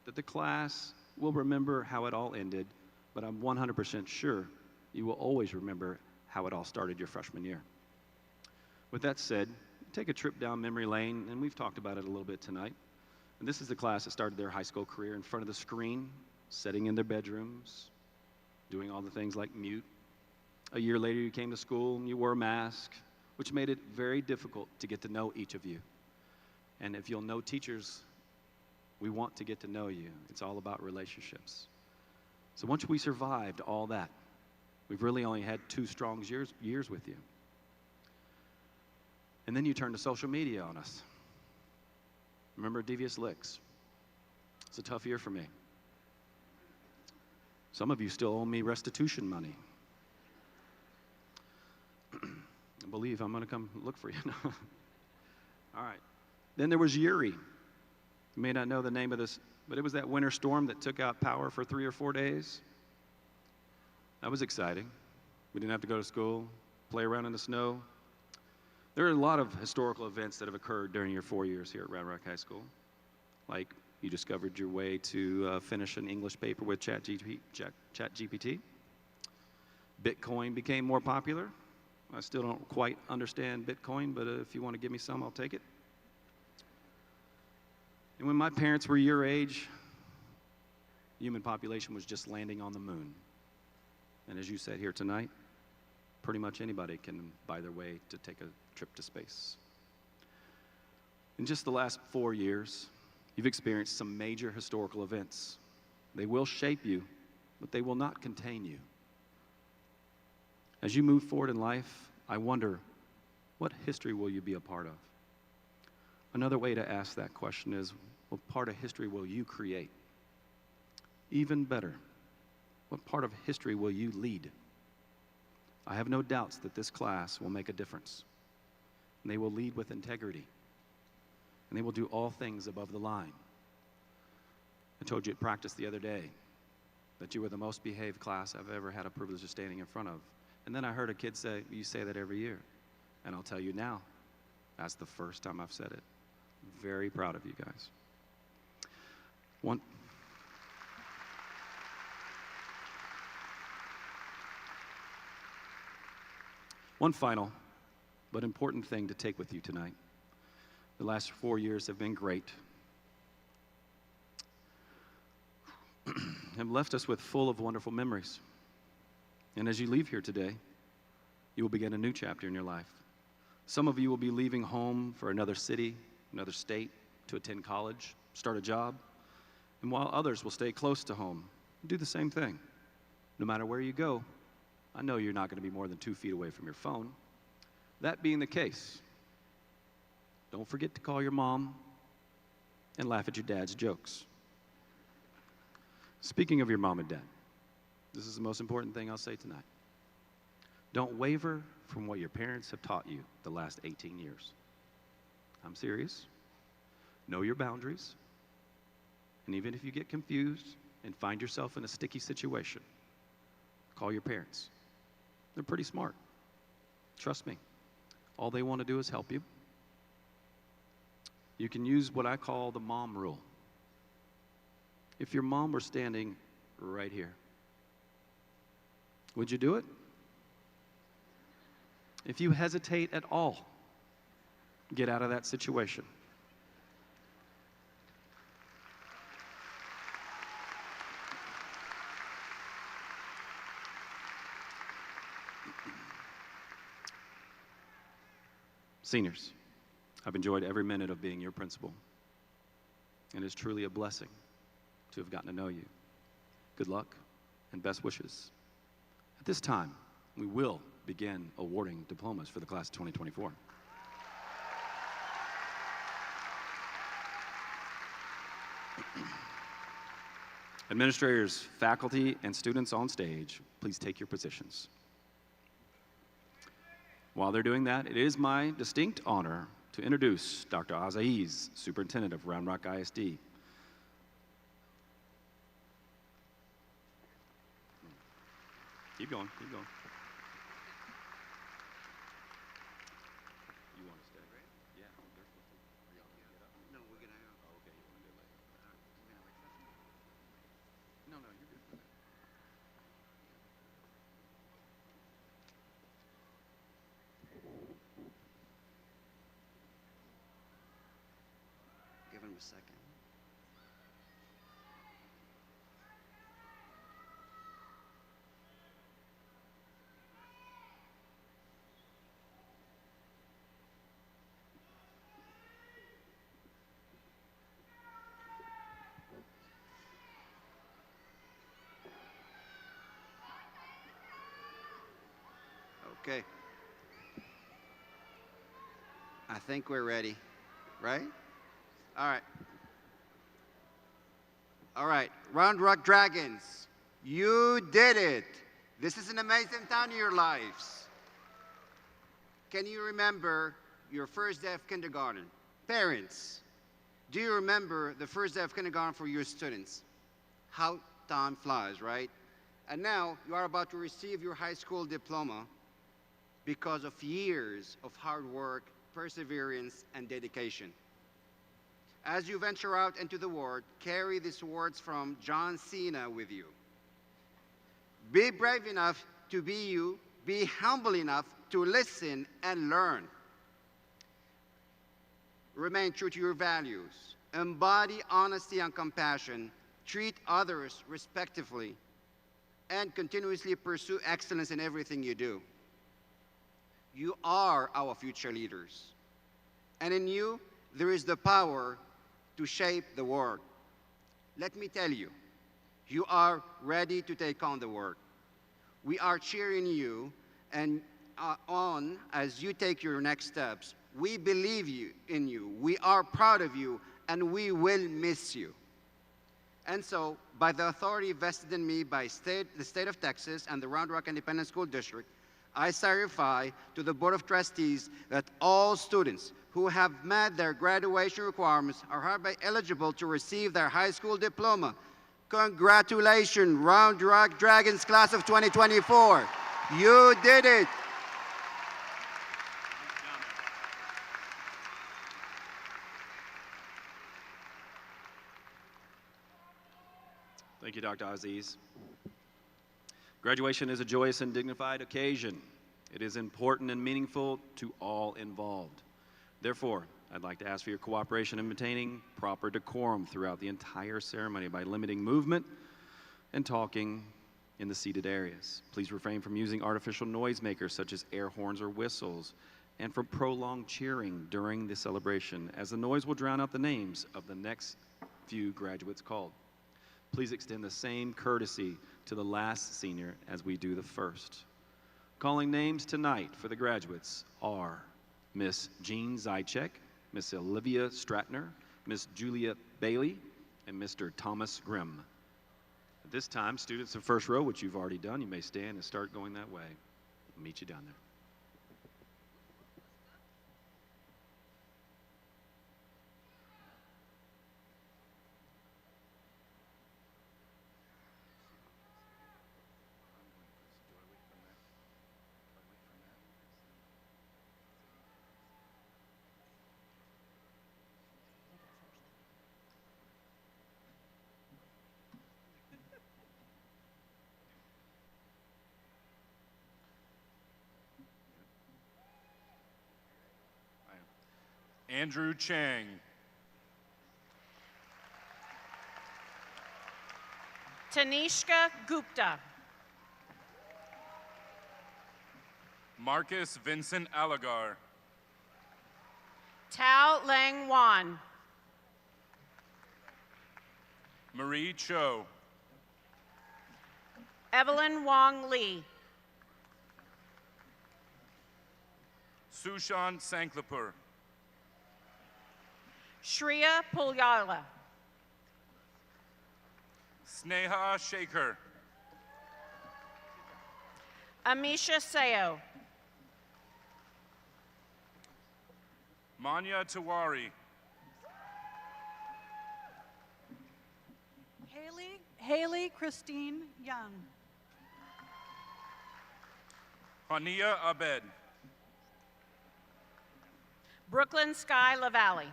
that the class will remember how it all ended, but I'm 100% sure you will always remember how it all started your freshman year. With that said, take a trip down memory lane, and we've talked about it a little bit tonight. And this is the class that started their high school career in front of the screen, sitting in their bedrooms, doing all the things like mute. A year later, you came to school and you wore a mask, which made it very difficult to get to know each of you. And if you'll know teachers, we want to get to know you. It's all about relationships. So once we survived all that, we've really only had 2 strong years with you. And then you turned to social media on us. Remember Devious Licks? It's a tough year for me. Some of you still owe me restitution money. I believe I'm going to come look for you. All right. Then there was Uri. You may not know the name of this, but it was that winter storm that took out power for 3 or 4 days. That was exciting. We didn't have to go to school, play around in the snow. There are a lot of historical events that have occurred during your 4 years here at Round Rock High School. Like you discovered your way to finish an English paper with ChatGPT. Bitcoin became more popular. I still don't quite understand Bitcoin, but if you want to give me some, I'll take it. And when my parents were your age, the human population was just landing on the moon. And as you said here tonight, pretty much anybody can buy their way to take a trip to space. In just the last 4 years, you've experienced some major historical events. They will shape you, but they will not contain you. As you move forward in life, I wonder, what history will you be a part of? Another way to ask that question is, what part of history will you create? Even better, what part of history will you lead? I have no doubts that this class will make a difference. And they will lead with integrity. And they will do all things above the line. I told you at practice the other day that you were the most behaved class I've ever had a privilege of standing in front of. And then I heard a kid say, you say that every year. And I'll tell you now, that's the first time I've said it. I'm very proud of you guys. One final but important thing to take with you tonight. The last 4 years have been great. Have left us with full of wonderful memories. And as you leave here today, you will begin a new chapter in your life. Some of you will be leaving home for another city, another state, to attend college, start a job. And while others will stay close to home, do the same thing. No matter where you go, I know you're not going to be more than 2 feet away from your phone. That being the case, don't forget to call your mom and laugh at your dad's jokes. Speaking of your mom and dad, this is the most important thing I'll say tonight. Don't waver from what your parents have taught you the last 18 years. I'm serious. Know your boundaries. And even if you get confused and find yourself in a sticky situation, call your parents. They're pretty smart. Trust me. All they want to do is help you. You can use what I call the mom rule. If your mom were standing right here, would you do it? If you hesitate at all, get out of that situation. Seniors, I've enjoyed every minute of being your principal, and it's truly a blessing to have gotten to know you. Good luck and best wishes. At this time, we will begin awarding diplomas for the class of 2024. Administrators, faculty, and students on stage, please take your positions. While they're doing that, it is my distinct honor to introduce Dr. Azaiz, Superintendent of Round Rock ISD. Keep going, keep going. You want to stay? Yeah, they're supposed to. Are y'all gonna get up? No, we're gonna. Oh, okay, you want to do it later? No, you're good for that. Give him a second. Okay. I think we're ready, right? All right. All right, Round Rock Dragons, you did it. This is an amazing time in your lives. Can you remember your first day of kindergarten? Parents, do you remember the first day of kindergarten for your students? How time flies, right? And now you are about to receive your high school diploma because of years of hard work, perseverance, and dedication. As you venture out into the world, carry these words from John Cena with you. Be brave enough to be you, be humble enough to listen and learn. Remain true to your values. Embody honesty and compassion. Treat others respectfully. And continuously pursue excellence in everything you do. You are our future leaders. And in you, there is the power to shape the world. Let me tell you, you are ready to take on the world. We are cheering you and on as you take your next steps. We believe in you. We are proud of you, and we will miss you. And so, by the authority vested in me by the state of Texas and the Round Rock Independent School District, I certify to the Board of Trustees that all students who have met their graduation requirements are hereby eligible to receive their high school diploma. Congratulations, Round Rock Dragons class of 2024. You did it. Thank you, Dr. Aziz. Graduation is a joyous and dignified occasion. It is important and meaningful to all involved. Therefore, I'd like to ask for your cooperation in maintaining proper decorum throughout the entire ceremony by limiting movement and talking in the seated areas. Please refrain from using artificial noisemakers such as air horns or whistles, and from prolonged cheering during the celebration, as the noise will drown out the names of the next few graduates called. Please extend the same courtesy to the last senior as we do the first. Calling names tonight for the graduates are Miss Jean Zychek, Miss Olivia Stratner, Miss Julia Bailey, and Mr. Thomas Grimm. At this time, students in first row, which you've already done, you may stand and start going that way. I'll meet you down there. Andrew Chang. Tanishka Gupta. Marcus Vincent Alagar. Tao Lang Wan. Marie Cho. Evelyn Wong Lee. Sushan Sanklapur. Shreya Pulyala. Sneha Shaker. Amisha Seo. Manya Tiwari. Haley Christine Young. Hania Abed. Brooklyn Sky LaValle.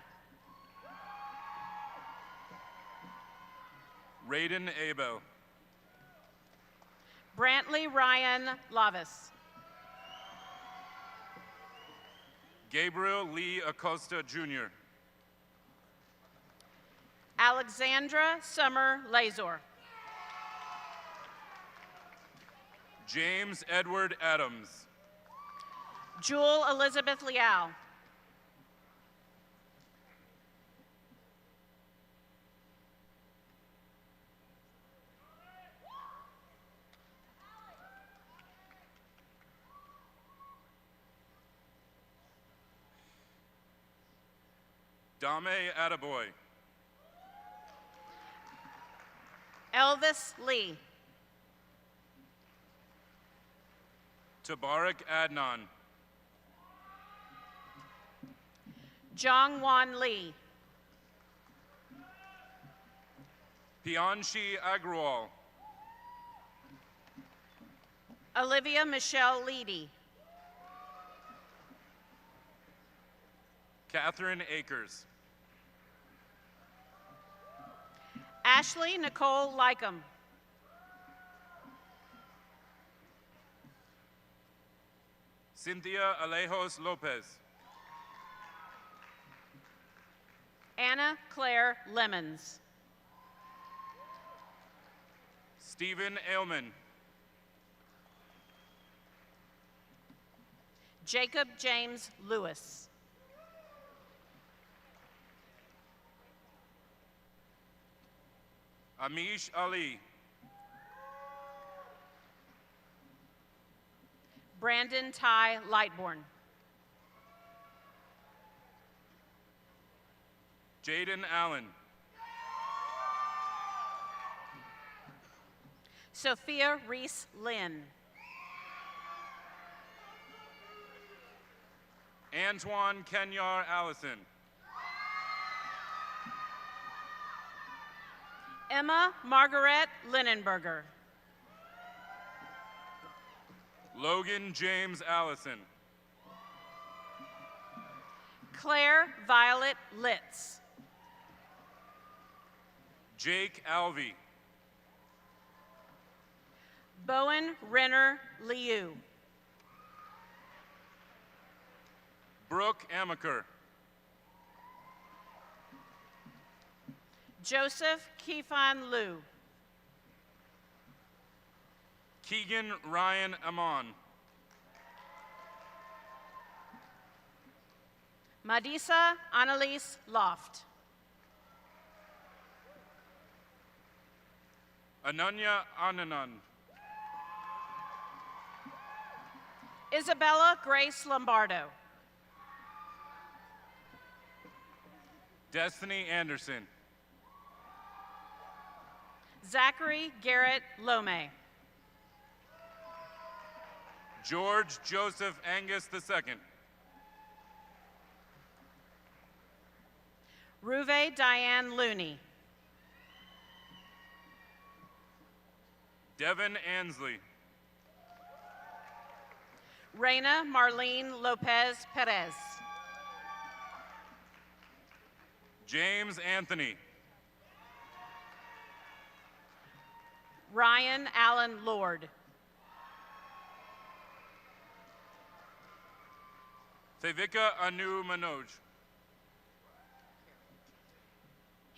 Raiden Abel. Brantley Ryan Lavis. Gabriel Lee Acosta Jr. Alexandra Summer Lazor. James Edward Adams. Jewel Elizabeth Liao. Dame Attaboy. Elvis Lee. Tabarak Adnan. Jongwon Lee. Pianshi Agrawal. Olivia Michelle Leedy. Catherine Akers. Ashley Nicole Lycum. Cynthia Alejos Lopez. Anna Claire Lemons. Stephen Ailman. Jacob James Lewis. Amish Ali. Brandon Ty Lightborn. Jaden Allen. Sophia Reese Lynn. Antoine Kenyar Allison. Emma Margaret Linenberger. Logan James Allison. Claire Violet Litz. Jake Alvey. Bowen Renner Liu. Brooke Amaker. Joseph Kifan Liu. Keegan Ryan Amon. Madisa Annalise Loft. Ananya Ananan. Isabella Grace Lombardo. Destiny Anderson. Zachary Garrett Lome. George Joseph Angus II. Ruve Diane Looney. Devin Ansley. Reina Marlene Lopez Perez. James Anthony. Ryan Allen Lord. Devika Anu Manoj.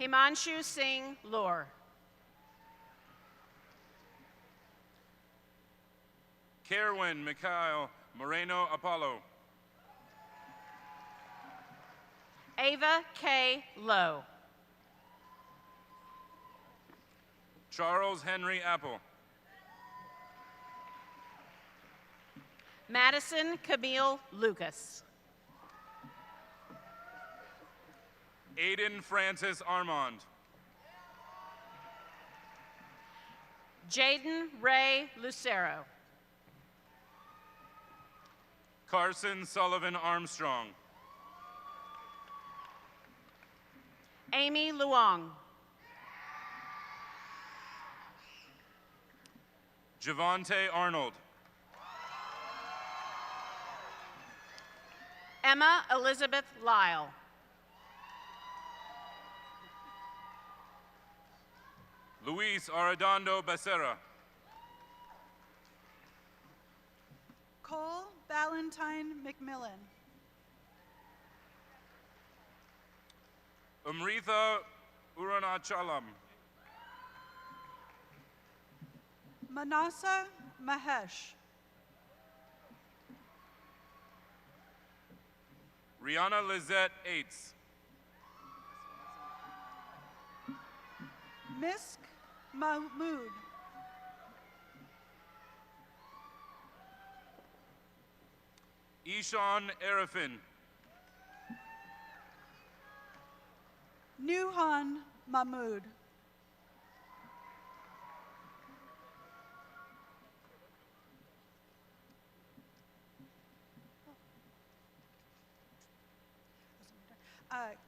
Himanshu Singh Lore. Kerwin Mikhail Moreno Apollo. Ava K. Lowe. Charles Henry Apple. Madison Camille Lucas. Aiden Francis Armand. Jaden Ray Lucero. Carson Sullivan Armstrong. Amy Luong. Javante Arnold. Emma Elizabeth Lyle. Luis Arredondo Becerra. Cole Valentine McMillan. Umritha Uranachalam. Manasa Mahesh. Rihanna Lizette Aites. Misk Mahmood. Ishan Arifin. Nuhan Mahmood.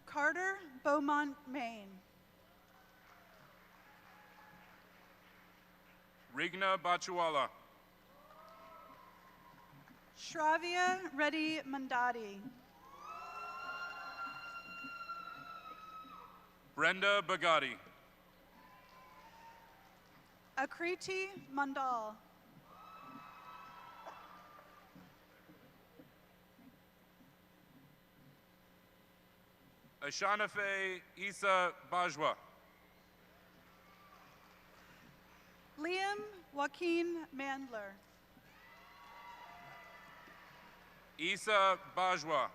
Carter Beaumont Maine. Rigna Bachuala. Shravya Reddy Mandati. Brenda Bagati. Akriti Mandal. Ashanafe Isa Bajwa. Liam Joaquin Mandler. Isa Bajwa.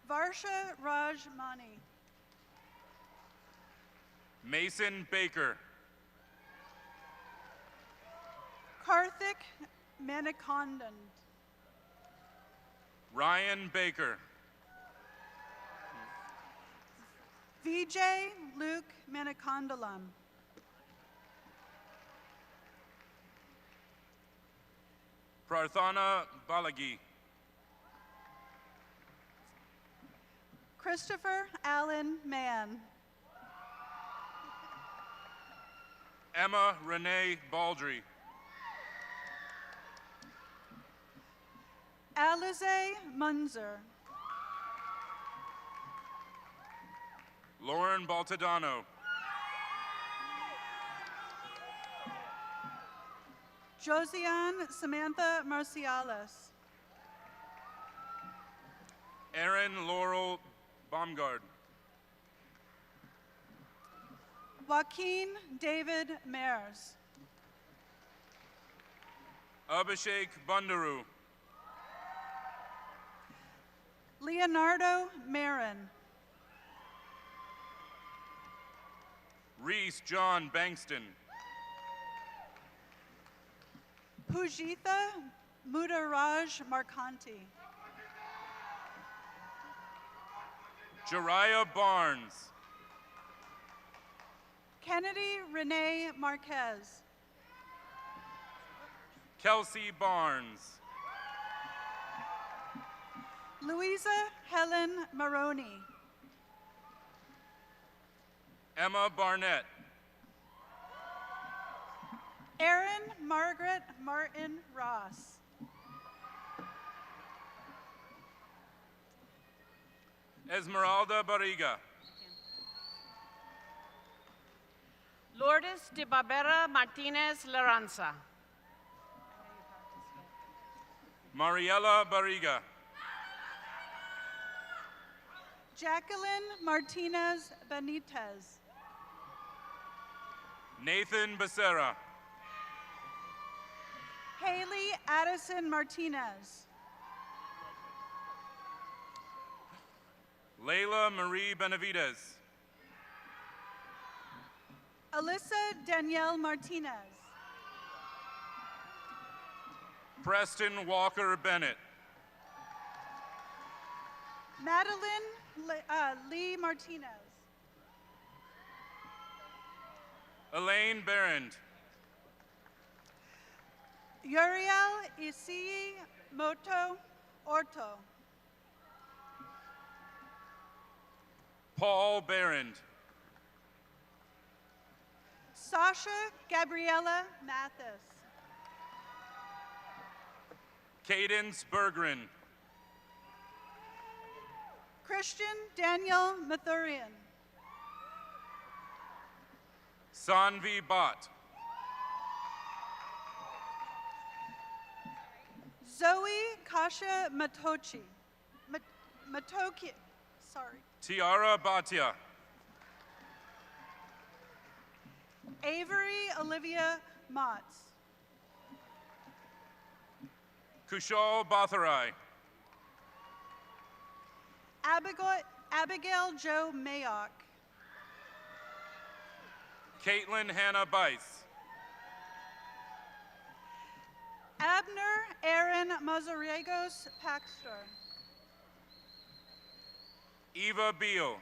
Varsha Rajmani. Mason Baker. Karthik Manikandan. Ryan Baker. Vijay Luke Manikandalam. Prarthana Balagi. Christopher Allen Mann. Emma Renee Baldry. Alize Munzer. Lauren Baltadano. Josiane Samantha Marciales. Erin Laurel Baumgard. Joaquin David Mares. Abhishek Bundaru. Leonardo Marin. Reese John Bankston. Pujitha Mudaraj Markanti. Jariah Barnes. Kennedy Renee Marquez. Kelsey Barnes. Louisa Helen Maroney. Emma Barnett. Erin Margaret Martin Ross. Esmeralda Barriga. Lourdes de Barbera Martinez Laranza. Mariela Barriga. Jacqueline Martinez Benitez. Nathan Becerra. Haley Addison Martinez. Layla Marie Benavides. Alyssa Danielle Martinez. Preston Walker Bennett. Madeline Lee Martinez. Elaine Barrand. Uriel Isii Moto Orto. Paul Barrand. Sasha Gabriella Mathis. Cadence Bergren. Christian Daniel Mathurian. Sanvi Bhatt. Zoe Kasha Matochi. Matoki, sorry. Tiara Bhatia. Avery Olivia Motts. Kushal Batharai. Abigail Jo Mayock. Caitlin Hannah Bice. Abner Aaron Mazariegos Paxter. Eva Beal.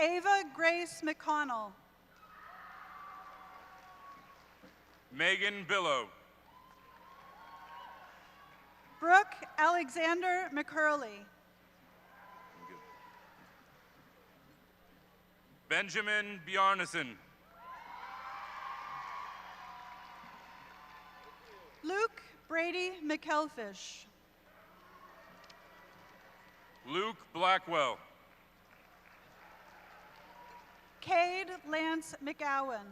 Ava Grace McConnell. Megan Billow. Brooke Alexander McCurley. Benjamin Bjarnason. Luke Brady McElfish. Luke Blackwell. Cade Lance McGowan.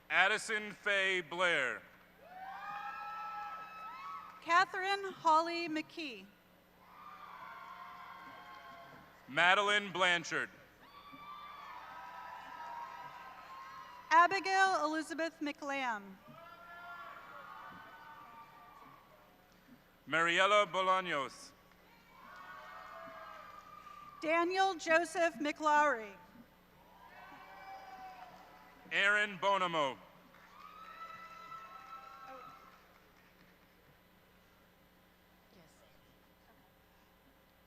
Addison Faye Blair. Catherine Holly McKee. Madeline Blanchard. Abigail Elizabeth McLam. Mariela Bolaños. Daniel Joseph McLaury. Aaron Bonamo.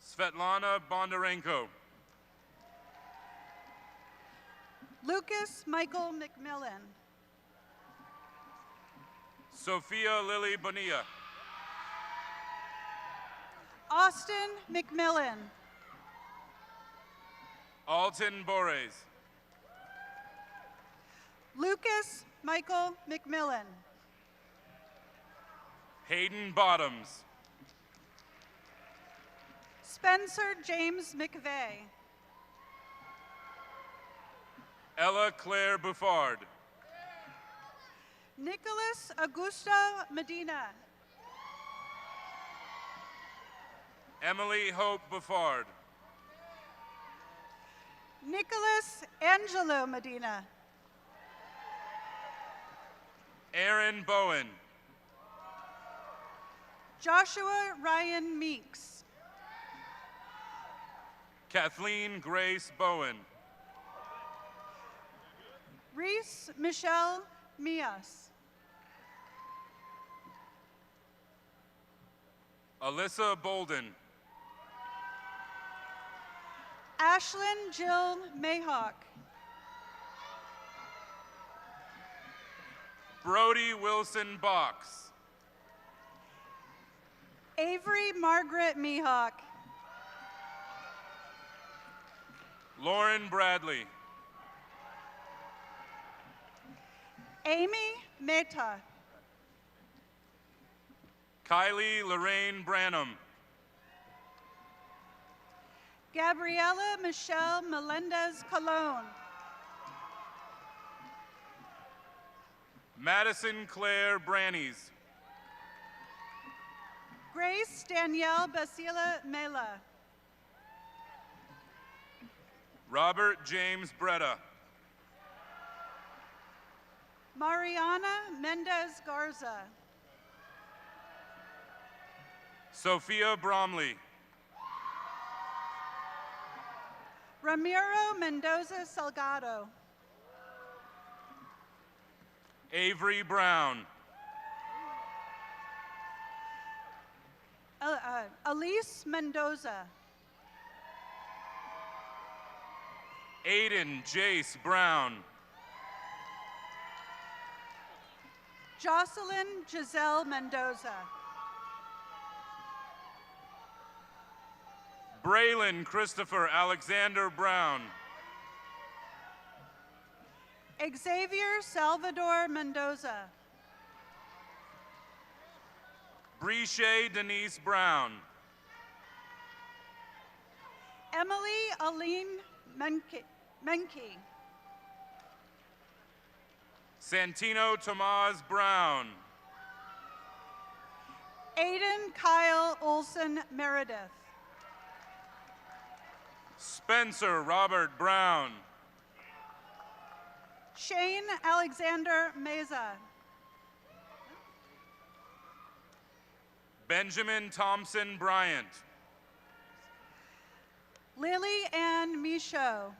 Svetlana Bondarenko. Lucas Michael McMillan. Sophia Lily Bonilla. Austin McMillan. Alton Bores. Lucas Michael McMillan. Hayden Bottoms. Spencer James McVeigh. Ella Claire Buffard. Nicholas Augusto Medina. Emily Hope Buffard. Nicholas Angelo Medina. Aaron Bowen. Joshua Ryan Meeks. Kathleen Grace Bowen. Reese Michelle Mias. Alyssa Bolden. Ashlyn Jill Mayhawk. Brody Wilson Box. Avery Margaret Mihawk. Lauren Bradley. Amy Mehta. Kylie Lorraine Branham. Gabriela Michelle Melendez Colon. Madison Claire Brannies. Grace Danielle Basila Mela. Robert James Bretta. Mariana Mendez Garza. Sophia Bromley. Ramiro Mendoza Salgado. Avery Brown. Elise Mendoza. Aiden Jace Brown. Jocelyn Giselle Mendoza. Braylon Christopher Alexander Brown. Xavier Salvador Mendoza. Briche Denise Brown. Emily Aline Menke. Santino Tomas Brown. Aiden Kyle Olson Meredith. Spencer Robert Brown. Shane Alexander Meza. Benjamin Thompson Bryant. Lily Ann Michaud.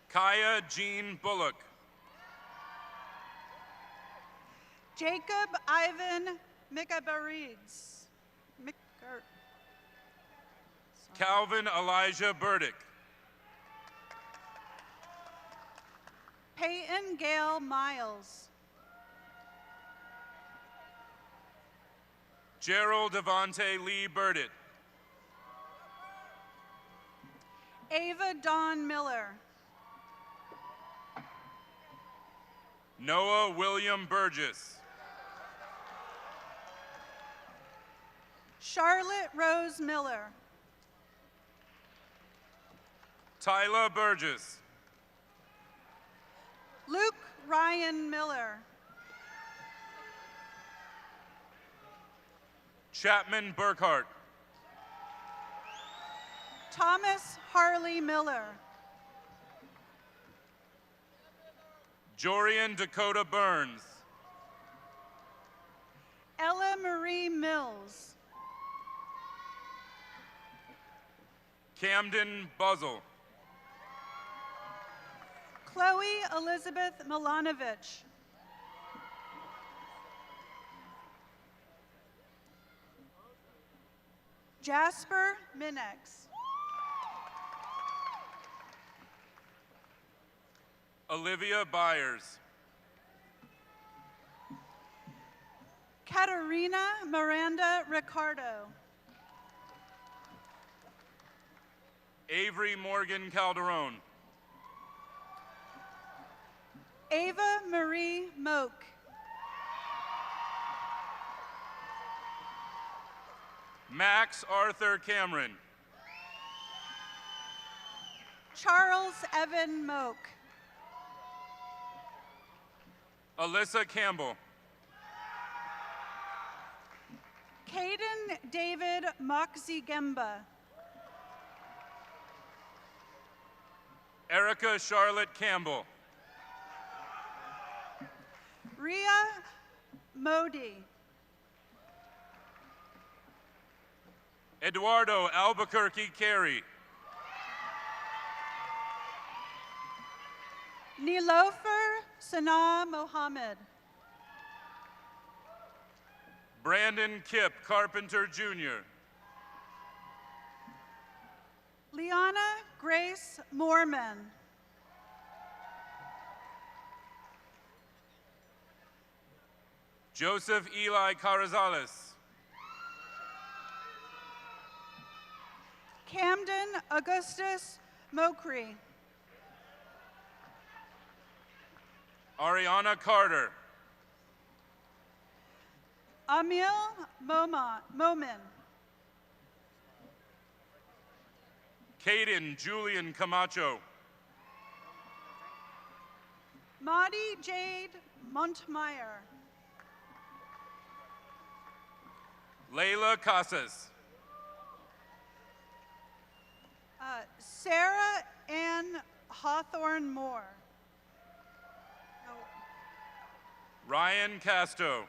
Kaya Jean Bullock. Jacob Ivan Mikabarides. Calvin Elijah Burdick. Peyton Gail Miles. Gerald Devontae Lee Burdett. Ava Dawn Miller. Noah William Burgess. Charlotte Rose Miller. Tyler Burgess. Luke Ryan Miller. Chapman Burkhart. Thomas Harley Miller. Jorian Dakota Burns. Ella Marie Mills. Camden Buzzle. Chloe Elizabeth Milanovich. Jasper Minex. Olivia Byers. Katarina Miranda Ricardo. Avery Morgan Calderon. Ava Marie Moak. Max Arthur Cameron. Charles Evan Moak. Alyssa Campbell. Caden David Moxie Gemba. Erica Charlotte Campbell. Ria Modi. Eduardo Albuquerque Carey. Nilofer Sana Mohammed. Brandon Kip Carpenter Jr. Liana Grace Morman. Joseph Eli Carrizales. Camden Augustus Mokri. Ariana Carter. Amil Momin. Caden Julian Camacho. Maudie Jade Montmeyer. Layla Casas. Sarah Ann Hawthorne Moore. Ryan Casto.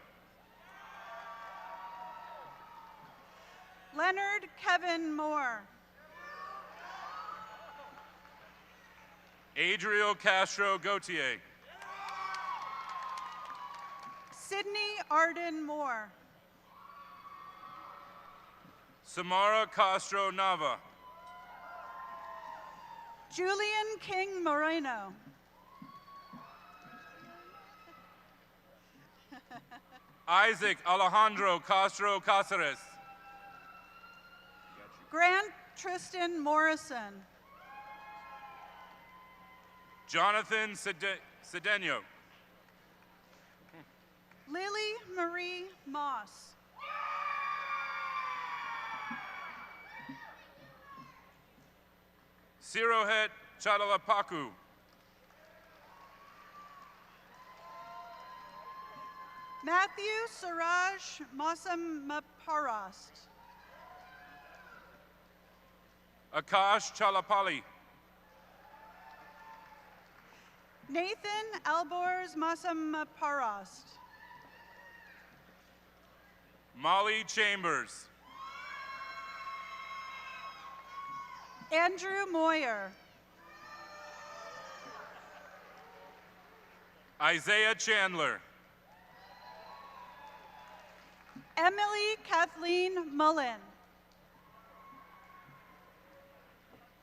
Leonard Kevin Moore. Adriel Castro Gautier. Sydney Arden Moore. Samara Castro Nava. Julian King Moreno. Isaac Alejandro Castro Cáceres. Grant Tristan Morrison. Jonathan Cedeno. Lily Marie Moss. Sirohet Chadalapaku. Matthew Siraj Masam Maparast. Akash Chalapali. Nathan Albors Masam Maparast. Molly Chambers. Andrew Moyer. Isaiah Chandler. Emily Kathleen Mullen.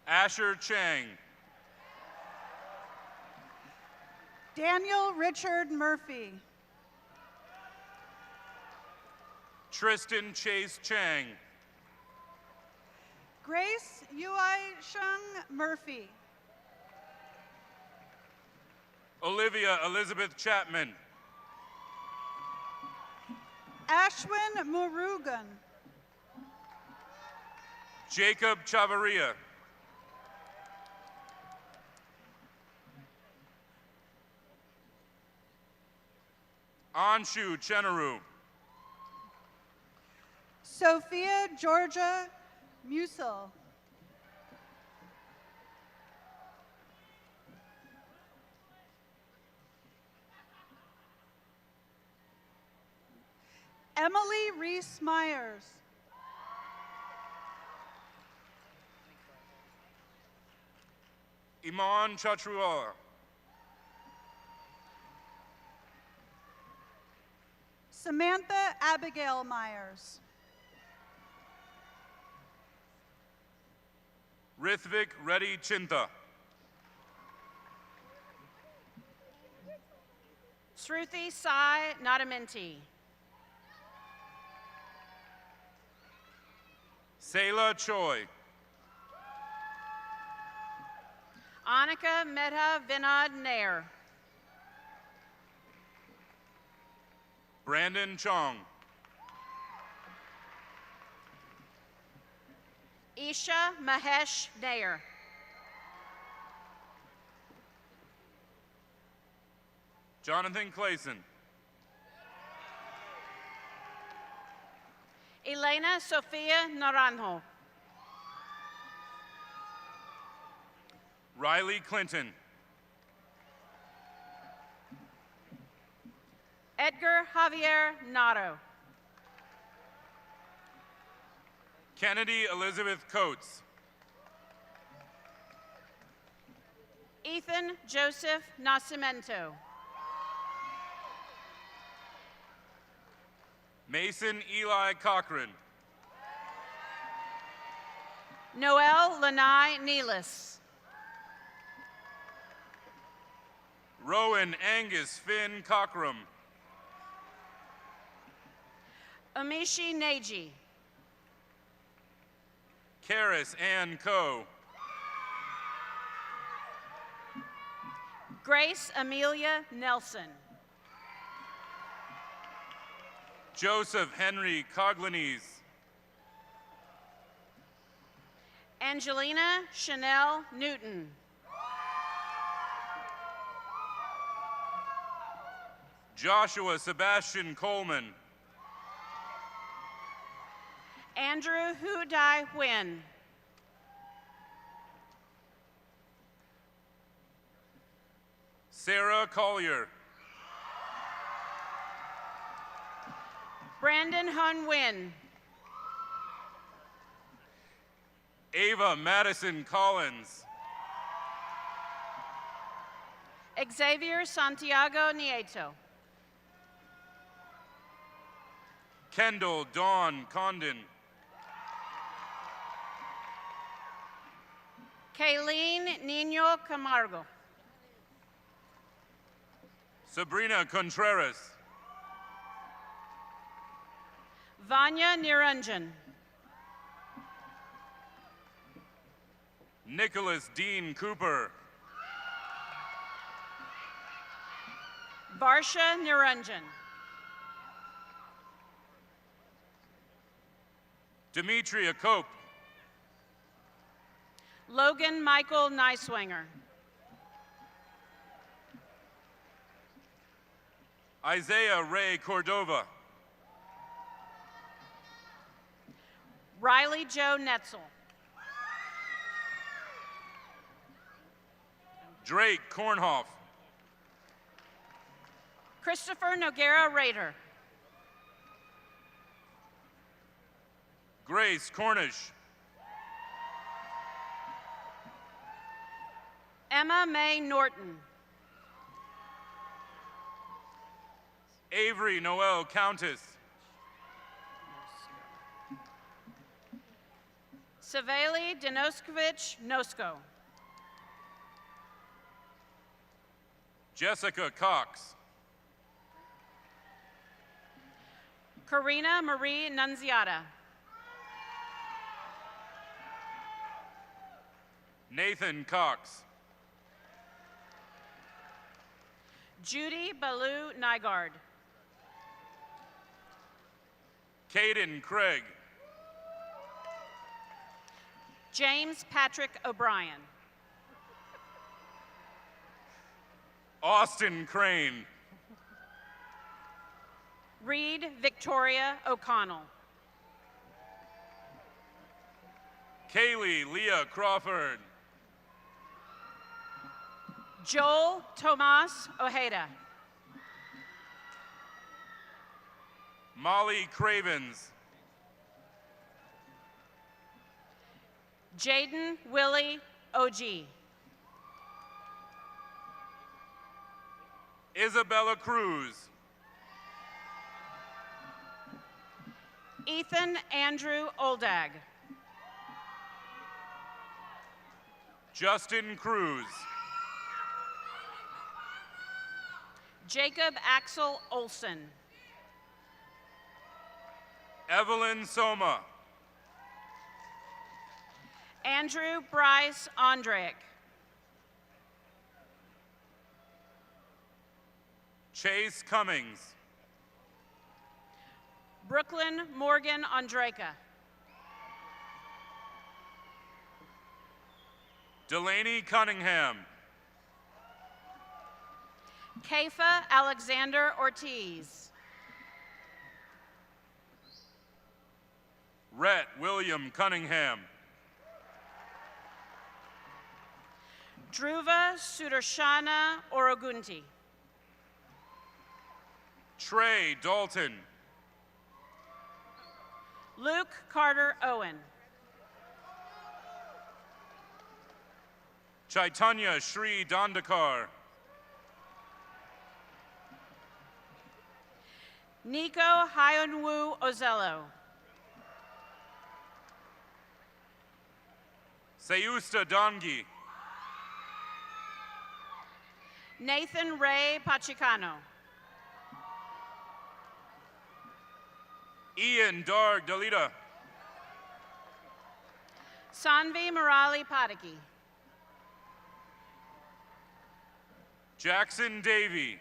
Asher Chang. Daniel Richard Murphy. Tristan Chase Chang. Grace Yui Sheng Murphy. Olivia Elizabeth Chapman. Ashwin Murugan. Jacob Chavarria. Anshu Chenaru. Sophia Georgia Musil. Emily Reese Myers. Iman Chatrua. Samantha Abigail Myers. Rithvik Reddy Chinta. Shruti Sai Nadaminti. Selah Choi. Annika Medha Vinod Nair. Brandon Chong. Isha Mahesh Nair. Jonathan Clayson. Elena Sofia Naranjo. Riley Clinton. Edgar Javier Nato. Kennedy Elizabeth Coates. Ethan Joseph Nascimento. Mason Eli Cochran. Noel Lanai Neelis. Rowan Angus Finn Cockram. Amishi Neji. Karis Ann Coe. Grace Amelia Nelson. Joseph Henry Coglanese. Angelina Chanel Newton. Joshua Sebastian Coleman. Andrew Hudai Nguyen. Sarah Collier. Brandon Hun Nguyen. Ava Madison Collins. Xavier Santiago Nieto. Kendall Dawn Condon. Kayleen Nino Camargo. Sabrina Contreras. Vanya Niranjan. Nicholas Dean Cooper. Varsha Niranjan. Demetria Cope. Logan Michael Neiswanger. Isaiah Ray Cordova. Riley Joe Netzel. Drake Kornhoff. Christopher Noguera Rader. Grace Cornish. Emma Mae Norton. Avery Noel Countess. Saveli Dinoskovic Nosko. Jessica Cox. Karina Marie Nunziata. Nathan Cox. Judy Baloo Nygaard. Caden Craig. James Patrick O'Brien. Austin Crane. Reed Victoria O'Connell. Kaylee Leah Crawford. Joel Tomas Ojeda. Molly Cravens. Jaden Willie OG. Isabella Cruz. Ethan Andrew Oldag. Justin Cruz. Jacob Axel Olson. Evelyn Soma. Andrew Bryce Andreyek. Chase Cummings. Brooklyn Morgan Andreka. Delaney Cunningham. Kaifa Alexander Ortiz. Rhett William Cunningham. Dhruva Sudarshana Orogunti. Trey Dalton. Luke Carter Owen. Chaitanya Shri Dandakar. Nico Hyunwoo Ozello. Seyusta Dongi. Nathan Ray Pachicano. Ian Darg Dalita. Sanvi Murali Padaki. Jackson Davy.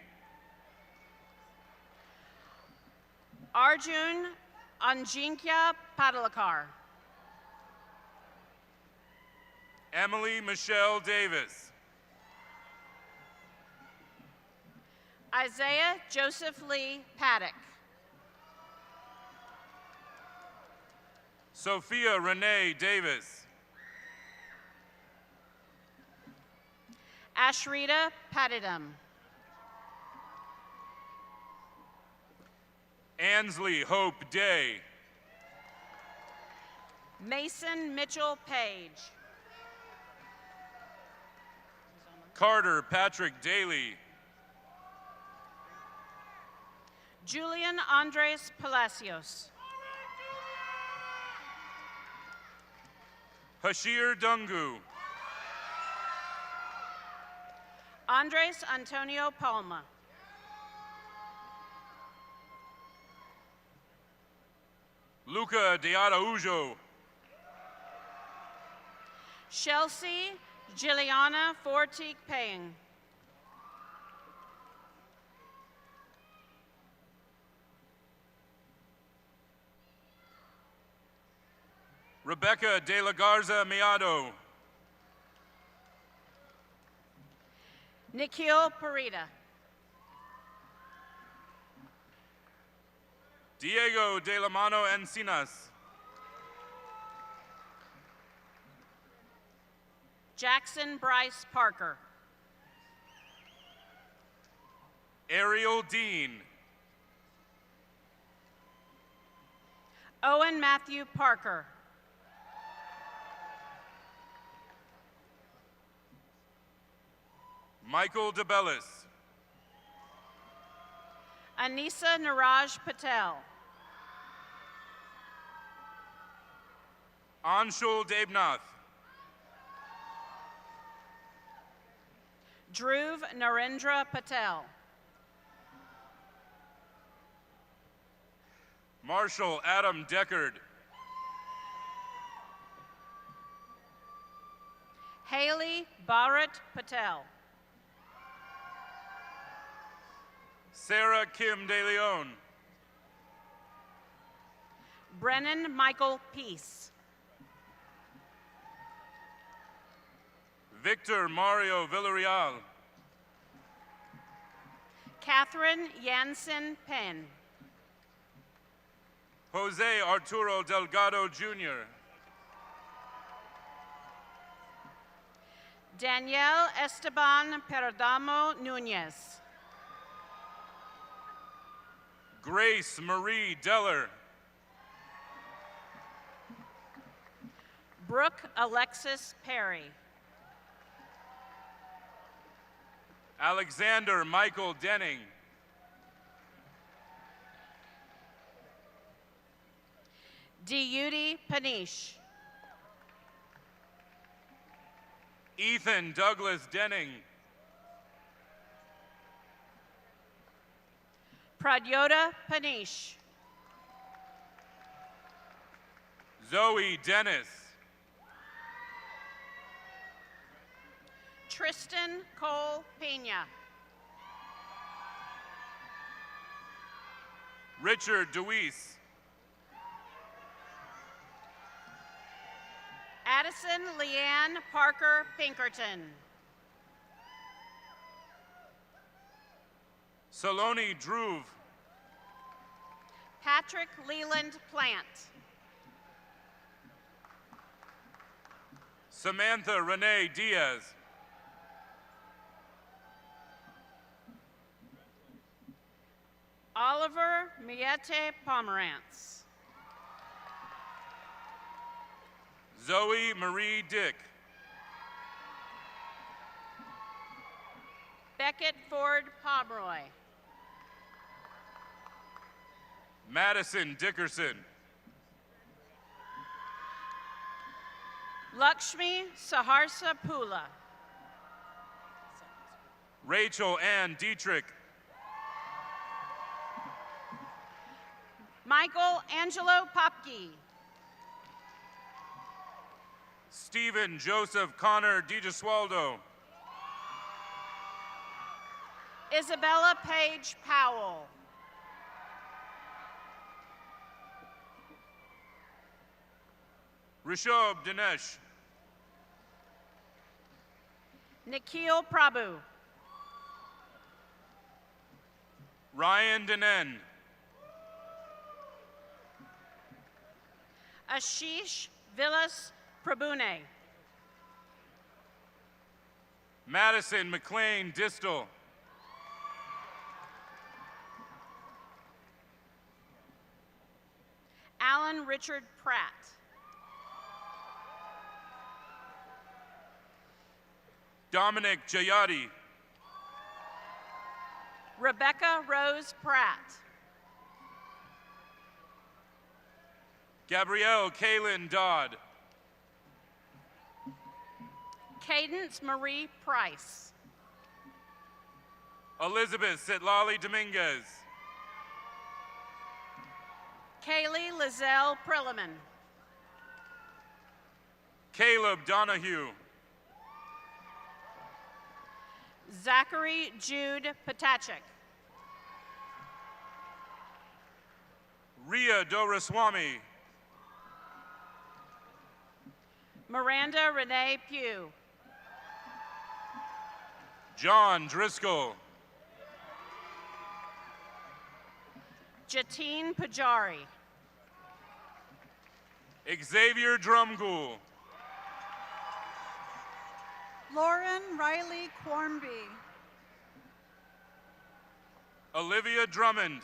Arjun Anjinkya Padalakar. Emily Michelle Davis. Isaiah Joseph Lee Paddock. Sophia Renee Davis. Ashrita Padidam. Ansley Hope Day. Mason Mitchell Page. Carter Patrick Daly. Julian Andres Palacios. Hashir Dungu. Andres Antonio Palma. Luca de Araujo. Chelsea Gilliana Fortique Paying. Rebecca de la Garza Miado. Nikhil Parida. Diego de la Mano Encinas. Jackson Bryce Parker. Ariel Dean. Owen Matthew Parker. Michael DeBellis. Anisa Niraj Patel. Anshul Debnath. Dhruv Narendra Patel. Marshall Adam Deckard. Haley Bharat Patel. Sarah Kim De Leon. Brennan Michael Peace. Victor Mario Villarreal. Catherine Yansen Penn. Jose Arturo Delgado Jr. Danielle Esteban Perdomo Nunez. Grace Marie Deller. Brooke Alexis Perry. Alexander Michael Denning. Diudi Panish. Ethan Douglas Denning. Pradyota Panish. Zoe Dennis. Tristan Cole Pena. Richard DeWeese. Addison Leanne Parker Pinkerton. Saloni Druve. Patrick Leland Plant. Samantha Renee Diaz. Oliver Miete Pomerantz. Zoe Marie Dick. Beckett Ford Pomeroy. Madison Dickerson. Lakshmi Saharsa Pula. Rachel Ann Dietrich. Michael Angelo Popke. Stephen Joseph Connor DiGesualdo. Isabella Page Powell. Rishabh Dinesh. Nikhil Prabhu. Ryan Denen. Ashish Villas Prabhune. Madison McLean Distal. Alan Richard Pratt. Dominic Jayati. Rebecca Rose Pratt. Gabrielle Kaylin Dodd. Cadence Marie Price. Elizabeth Sitlali Dominguez. Kaylee Lizelle Prilleman. Caleb Donahue. Zachary Jude Patachik. Ria Doraswamy. Miranda Renee Pugh. John Driscoll. Jatine Pajari. Xavier Drumgool. Lauren Riley Quarmby. Olivia Drummond.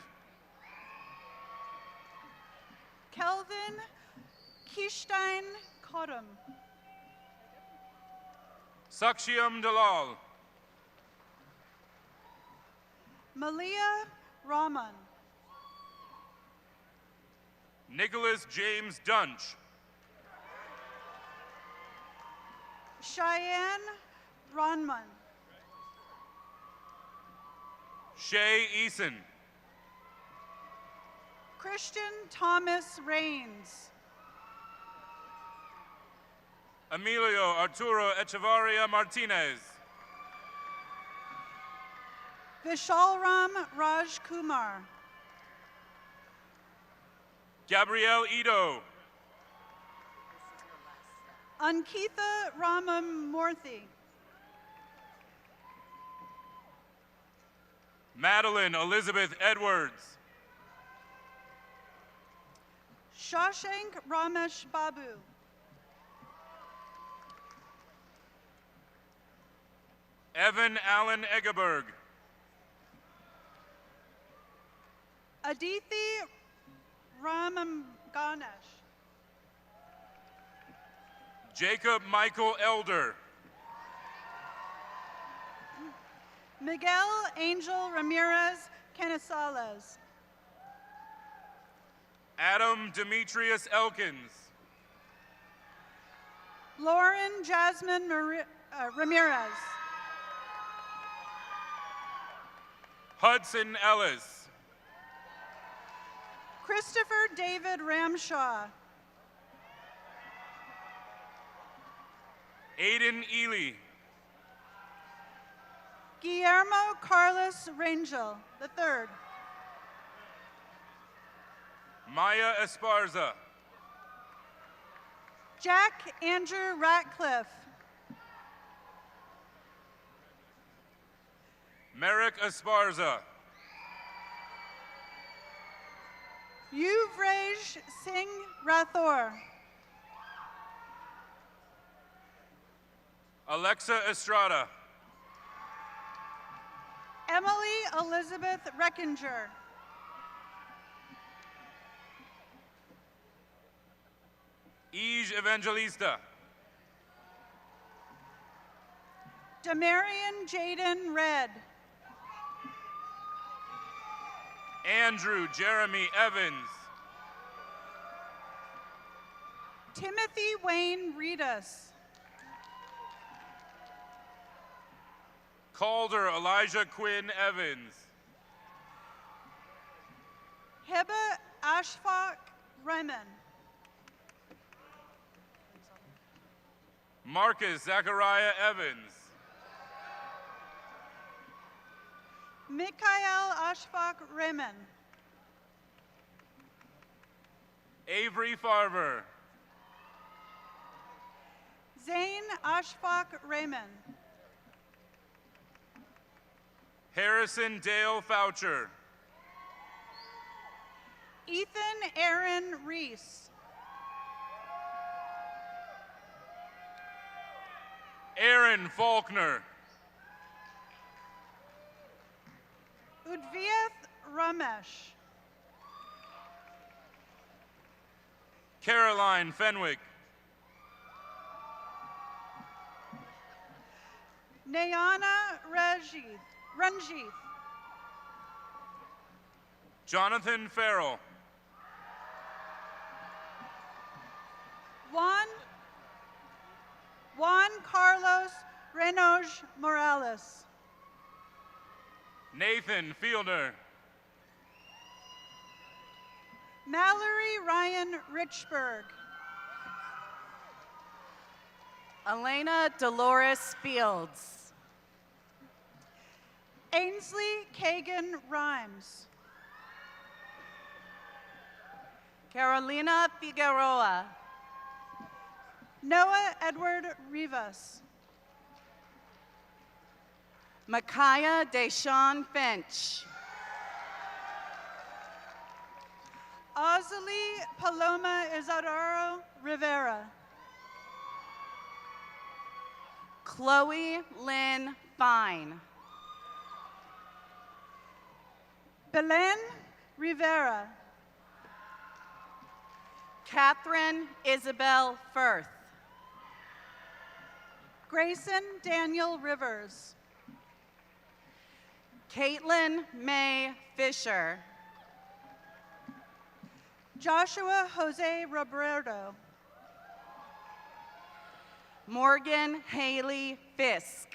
Kelvin Kishstein Kodum. Sakshiam Dalal. Malia Rahman. Nicholas James Dunch. Cheyenne Ronman. Shay Eason. Christian Thomas Rains. Emilio Arturo Echevarria Martinez. Vishalram Raj Kumar. Gabrielle Ito. Ankitha Ramamurthy. Madeline Elizabeth Edwards. Shashank Ramesh Babu. Evan Allen Eggeberg. Adithi Ramaganesh. Jacob Michael Elder. Miguel Angel Ramirez Canizales. Adam Demetrius Elkins. Lauren Jasmine Ramirez. Hudson Ellis. Christopher David Ramshaw. Aiden Ely. Guillermo Carlos Rangel III. Maya Esparza. Jack Andrew Ratcliffe. Merrick Esparza. Yuvrej Singh Rathore. Alexa Estrada. Emily Elizabeth Reckinger. Ij Evangelista. Demarion Jaden Red. Andrew Jeremy Evans. Timothy Wayne Reedus. Calder Elijah Quinn Evans. Heba Ashfaq Remen. Marcus Zachariah Evans. Mikhail Ashfaq Remen. Avery Farver. Zane Ashfaq Raymond. Harrison Dale Foucher. Ethan Aaron Reese. Aaron Faulkner. Udviath Ramesh. Caroline Fenwick. Nayana Ranjith. Jonathan Farrell. Juan Carlos Renoj Morales. Nathan Fielder. Mallory Ryan Richburg. Elena Dolores Fields. Ainsley Kagan Rhymes. Carolina Figueroa. Noah Edward Rivas. Micaiah Deshawn Finch. Ozali Paloma Isadoro Rivera. Chloe Lynn Fine. Belen Rivera. Catherine Isabel Firth. Grayson Daniel Rivers. Caitlin May Fisher. Joshua Jose Roberto. Morgan Haley Fisk.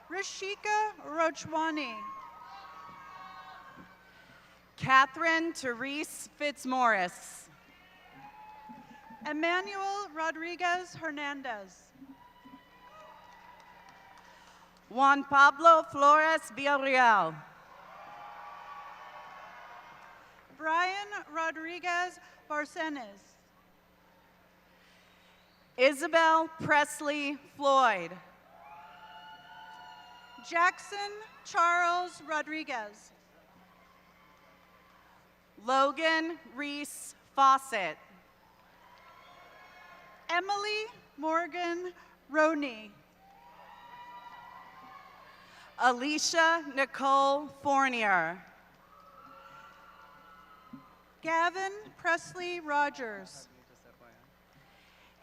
Rishika Rochwani. Catherine Therese Fitzmaurice. Emmanuel Rodriguez Hernandez. Juan Pablo Flores Villarreal. Brian Rodriguez Barcenas. Isabel Presley Floyd. Jackson Charles Rodriguez. Logan Reese Fawcett. Emily Morgan Roney. Alicia Nicole Fournier. Gavin Presley Rogers.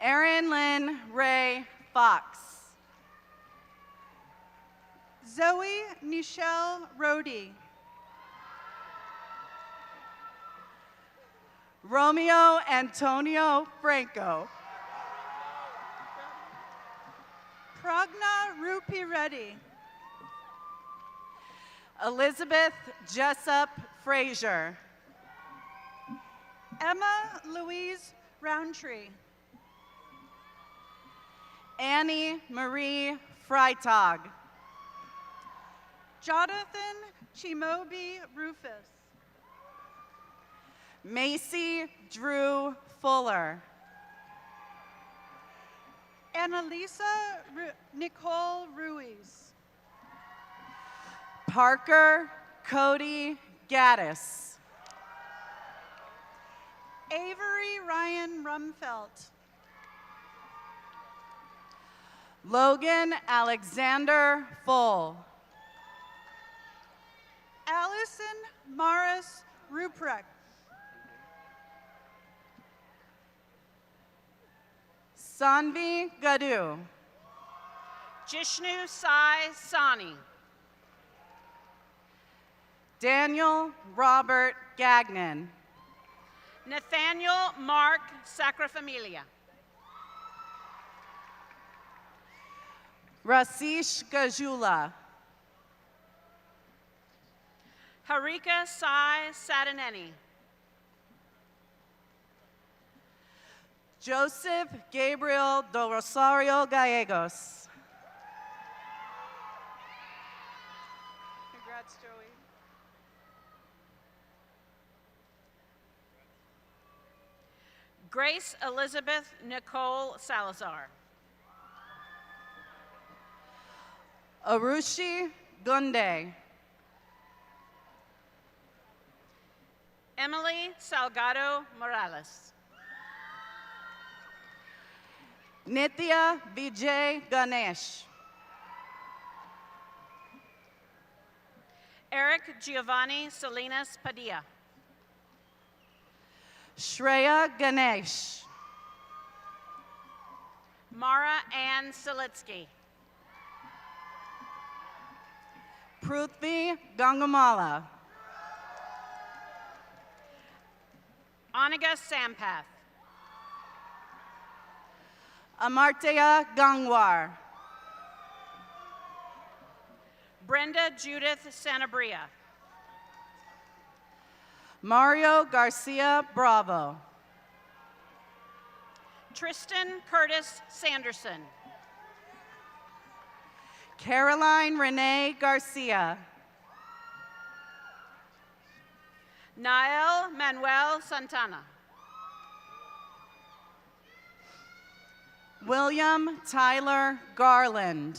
Erin Lynn Ray Fox. Zoe Nichelle Rody. Romeo Antonio Franco. Pragna Rupi Reddy. Elizabeth Jessup Frazier. Emma Louise Roundtree. Annie Marie Freitag. Jonathan Chimobi Rufus. Macy Drew Fuller. Annalisa Nicole Ruiz. Parker Cody Gaddis. Avery Ryan Rumfelt. Logan Alexander Full. Allison Morris Ruprecht. Sanvi Gadu. Jishnu Sai Sani. Daniel Robert Gagnon. Nathaniel Mark Sacrafamilia. Rasish Gajula. Harika Sai Sadaneni. Joseph Gabriel do Rosario Gallegos. Congrats, Joey. Grace Elizabeth Nicole Salazar. Arushi Gunde. Emily Salgado Morales. Nitya Vijay Ganesh. Eric Giovanni Salinas Padilla. Shreya Ganesh. Mara Ann Silitsky. Prithvi Gangamala. Anaga Sampath. Amartya Gangwar. Brenda Judith Sanabria. Mario Garcia Bravo. Tristan Curtis Sanderson. Caroline Renee Garcia. Nael Manuel Santana. William Tyler Garland.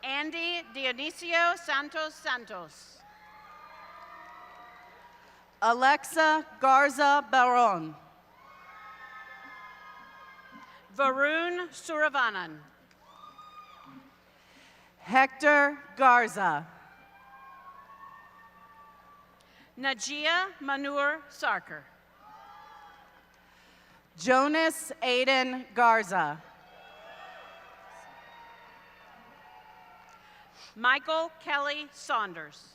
Andy Dionisio Santos Santos. Alexa Garza Baron. Varun Suravanan. Hector Garza. Najia Manur Sarkar. Jonas Aiden Garza. Michael Kelly Saunders.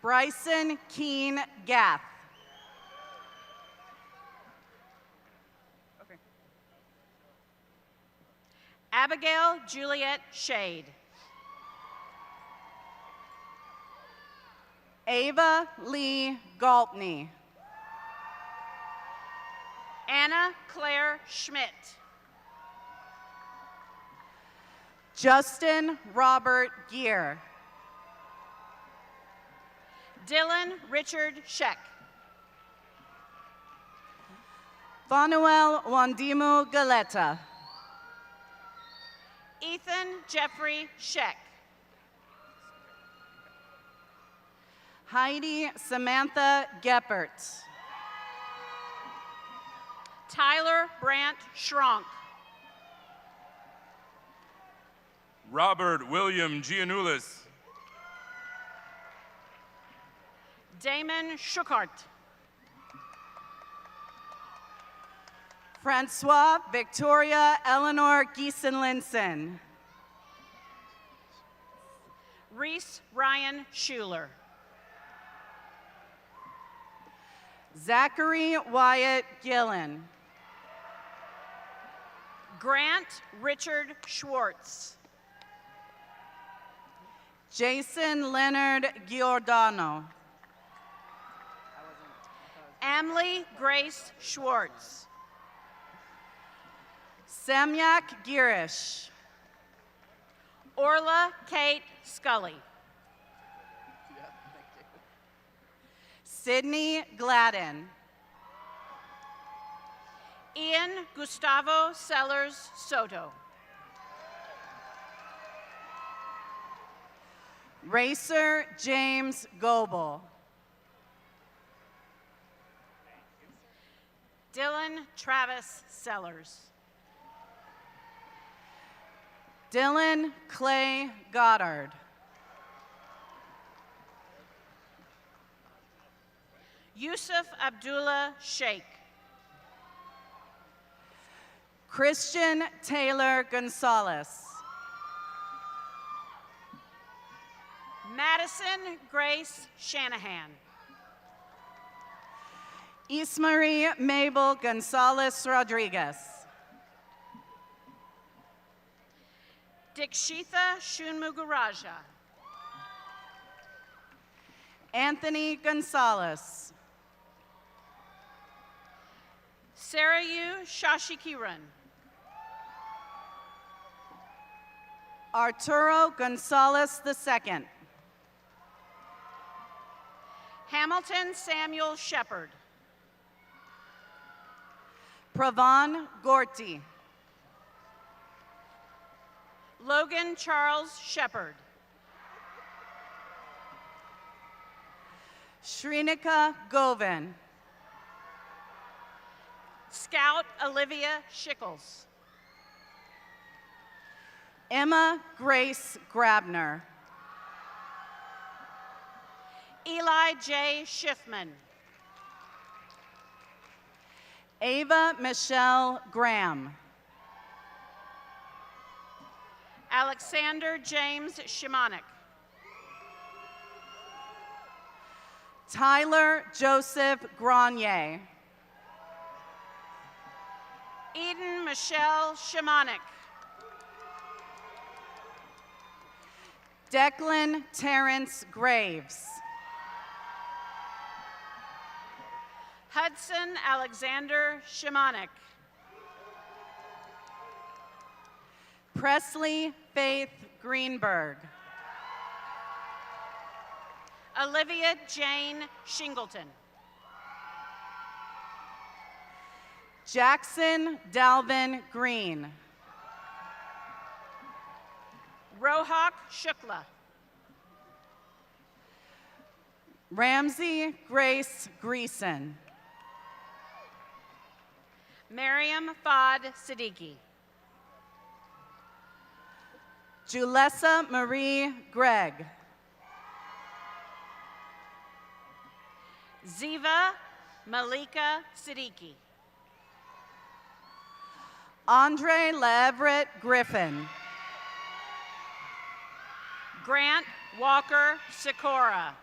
Bryson Keen Gath. Abigail Juliet Shade. Ava Lee Galtney. Anna Claire Schmidt. Justin Robert Gear. Dylan Richard Sheck. Fanuel Wandimu Galeta. Ethan Jeffrey Sheck. Heidi Samantha Geppert. Tyler Brandt Schronk. Robert William Gianoulis. Damon Schuchart. Francois Victoria Eleanor Giesen-Linson. Reese Ryan Schuler. Zachary Wyatt Gillen. Grant Richard Schwartz. Jason Leonard Giordano. Emily Grace Schwartz. Samyak Girish. Orla Kate Scully. Sydney Gladden. Ian Gustavo Sellers Soto. Racer James Goebel. Dylan Travis Sellers. Dylan Clay Goddard. Yusuf Abdullah Sheikh. Christian Taylor Gonzalez. Madison Grace Shanahan. Ismarie Mabel Gonzalez Rodriguez. Dikshitha Shunmugaraja. Anthony Gonzalez. Sarayu Shashikiran. Arturo Gonzalez II. Hamilton Samuel Shepard. Pravan Gorty. Logan Charles Shepard. Shrinika Govan. Scout Olivia Schickles. Emma Grace Grabner. Eli J. Schiffman. Ava Michelle Graham. Alexander James Shimonik. Tyler Joseph Grenier. Eden Michelle Shimonik. Declan Terrence Graves. Hudson Alexander Shimonik. Presley Faith Greenberg. Olivia Jane Shingleton. Jackson Dalvin Green. Rohak Shukla. Ramsey Grace Greason. Miriam Fad Siddiqui. Julessa Marie Gregg. Ziva Malika Siddiqui. Andre Leverett Griffin. Grant Walker Sikora.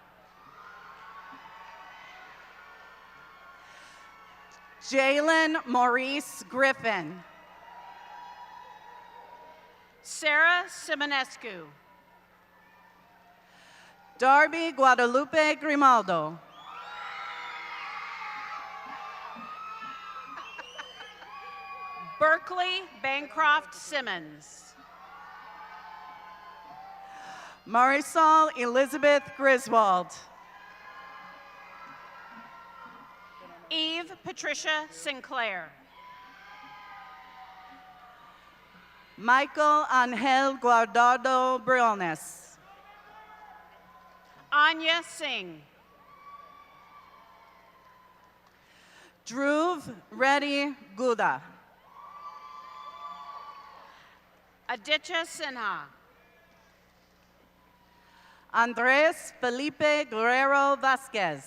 Jalen Maurice Griffin. Sarah Simonescu. Darby Guadalupe Grimaldo. Berkeley Bancroft Simmons. Marisol Elizabeth Griswold. Eve Patricia Sinclair. Michael Angel Guardado Briones. Anya Singh. Dhruv Reddy Guda. Aditya Sinha. Andres Felipe Guerrero Vasquez.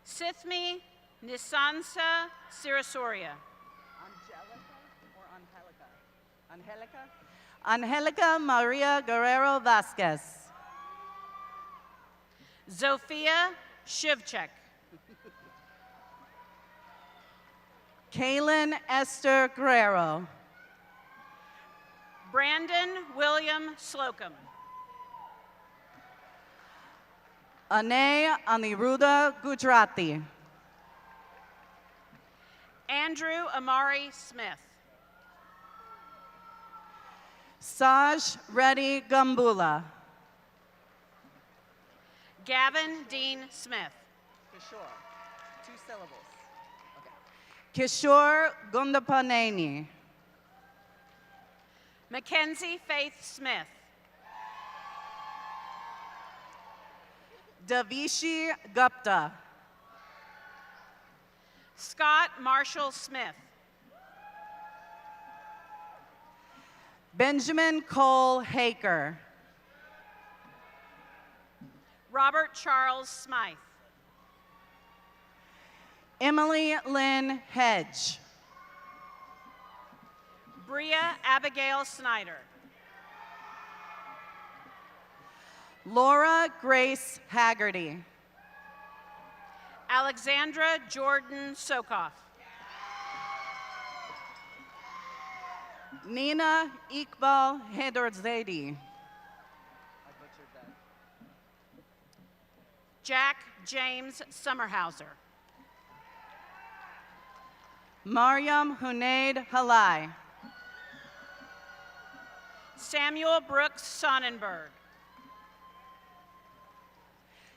Sithmi Nisansa Sirasoria. Angelica Maria Guerrero Vasquez. Zofia Shivchek. Kaylin Esther Guerrero. Brandon William Slocum. Anay Aniruddha Gujarati. Andrew Amari Smith. Saj Reddy Gambula. Gavin Dean Smith. Kishore. 2 syllables. Okay. Kishore Gundapaneni. Mackenzie Faith Smith. Davishi Gupta. Scott Marshall Smith. Benjamin Cole Haker. Robert Charles Smythe. Emily Lynn Hedge. Bria Abigail Snyder. Laura Grace Haggerty. Alexandra Jordan Sokoff. Nina Iqbal Hedorzadi. Jack James Summerhauser. Mariam Hunaid Halai. Samuel Brooks Sonnenberg.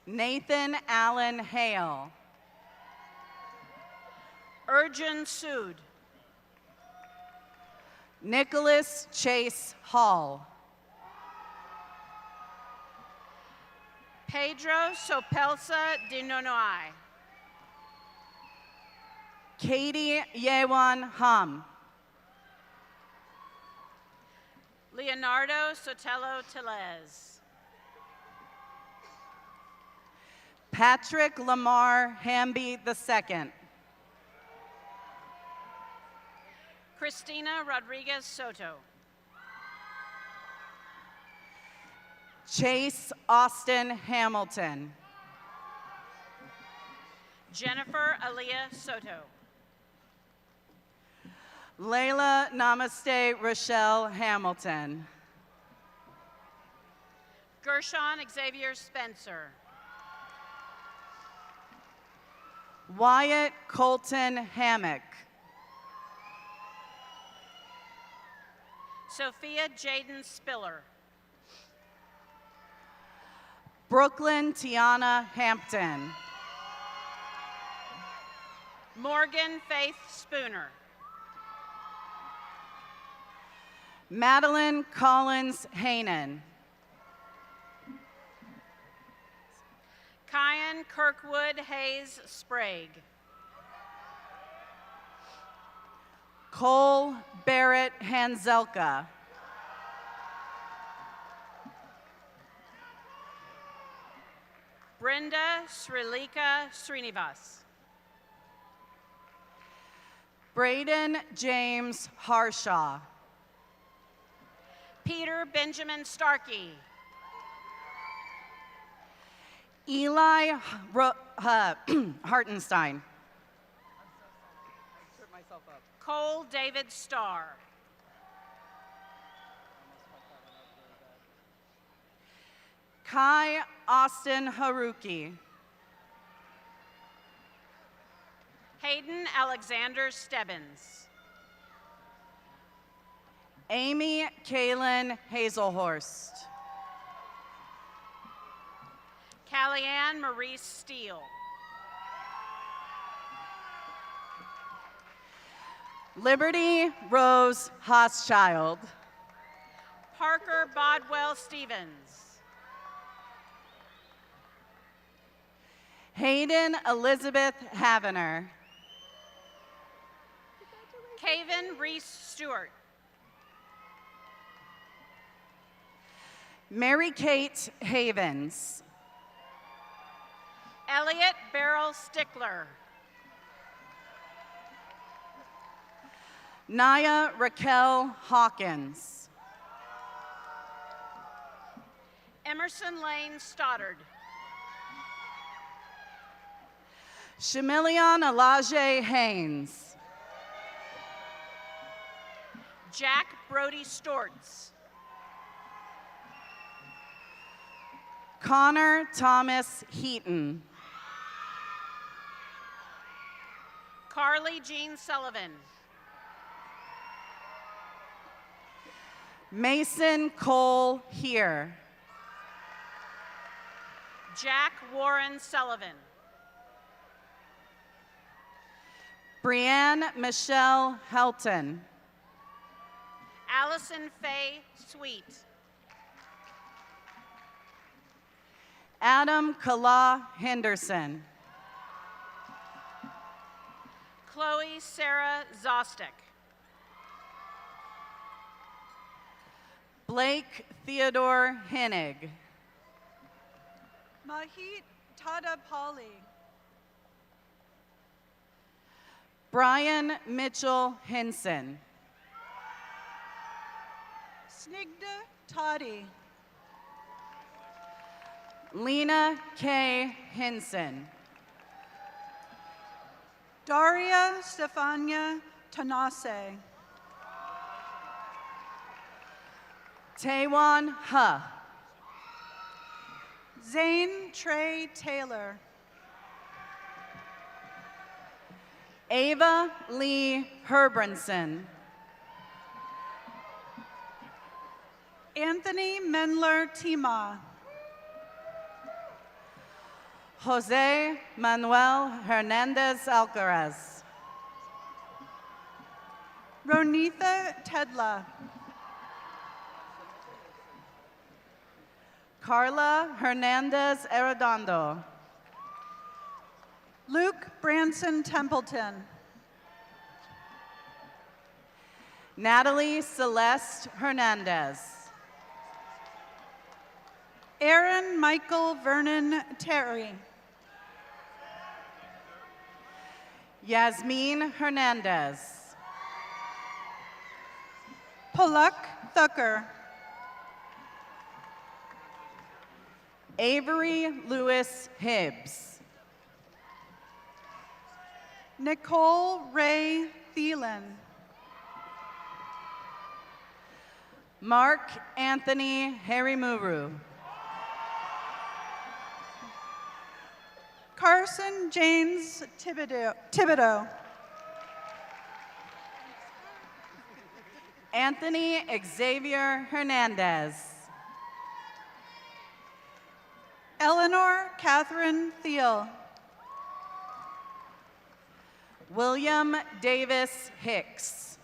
Nathan Allen Hale. Urjan Sood. Nicholas Chase Hall. Pedro Sopelsa de Nonoai. Katie Yewan Hum. Leonardo Sotelo Telez. Patrick Lamar Hamby II. Christina Rodriguez Soto. Chase Austin Hamilton. Jennifer Aaliyah Soto. Layla Namaste Rochelle Hamilton. Gershon Xavier Spencer. Wyatt Colton Hammock. Sophia Jaden Spiller. Brooklyn Tiana Hampton. Morgan Faith Spooner. Madeline Collins Hainan. Kyan Kirkwood Hayes Sprague. Cole Barrett Hanzelka. Brenda Srilika Srinivas. Braden James Harshaw. Peter Benjamin Starkey. Eli Hartenstein. Cole David Starr. Kai Austin Haruki. Hayden Alexander Stebbins. Amy Kaylin Hazelhorst. Callieanne Maurice Steele. Liberty Rose Haaschild. Parker Bodwell Stevens. Hayden Elizabeth Havener. Caven Reese Stewart. Mary Kate Havens. Elliot Beryl Stickler. Naya Raquel Hawkins. Emerson Lane Stoddard. Shamilion Elijah Haynes. Jack Brody Stortz. Connor Thomas Heaton. Carly Jean Sullivan. Mason Cole Here. Jack Warren Sullivan. Brianne Michelle Helton. Allison Faye Sweet. Adam Kala Henderson. Chloe Sarah Zostek. Blake Theodore Hennig. Mahit Tadapali. Brian Mitchell Henson. Snigdha Toddy. Lena K. Henson. Daria Stefania Tanase. Taewon Ha. Zane Trey Taylor. Ava Lee Herbranson. Anthony Menler Tima. Jose Manuel Hernandez Alcaraz. Ronitha Tedla. Carla Hernandez Arredondo. Luke Branson Templeton. Natalie Celeste Hernandez. Aaron Michael Vernon Terry. Yasmin Hernandez. Poluk Thucker. Avery Lewis Hibbs. Nicole Ray Thielen. Mark Anthony Harimuru. Carson James Thibodeau. Anthony Xavier Hernandez. Eleanor Catherine Thiel. William Davis Hicks.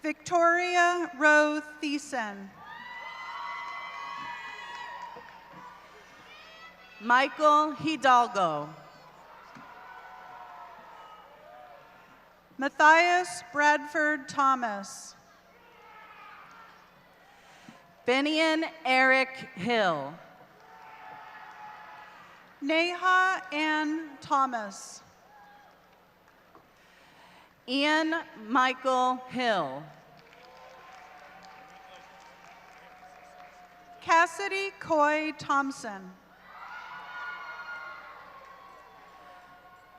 Victoria Rowe Thiessen. Michael Hidalgo. Matthias Bradford Thomas. Finian Eric Hill. Neha Ann Thomas. Ian Michael Hill. Cassidy Coy Thompson.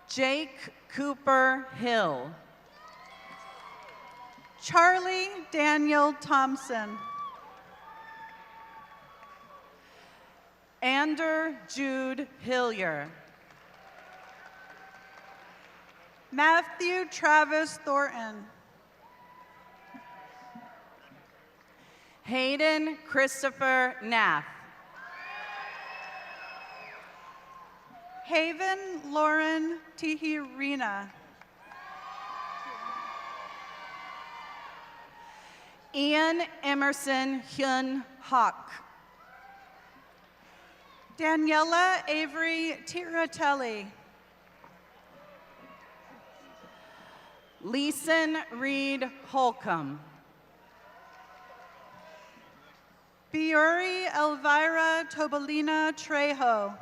Jake Cooper Hill. Charlie Daniel Thompson. Ander Jude Hillier. Matthew Travis Thornton. Hayden Christopher Nath. Haven Lauren Tihirina. Ian Emerson Hyun Hawk. Daniela Avery Tiratelli. Leeson Reed Holcomb. Biuri Elvira Tobalina Trejo.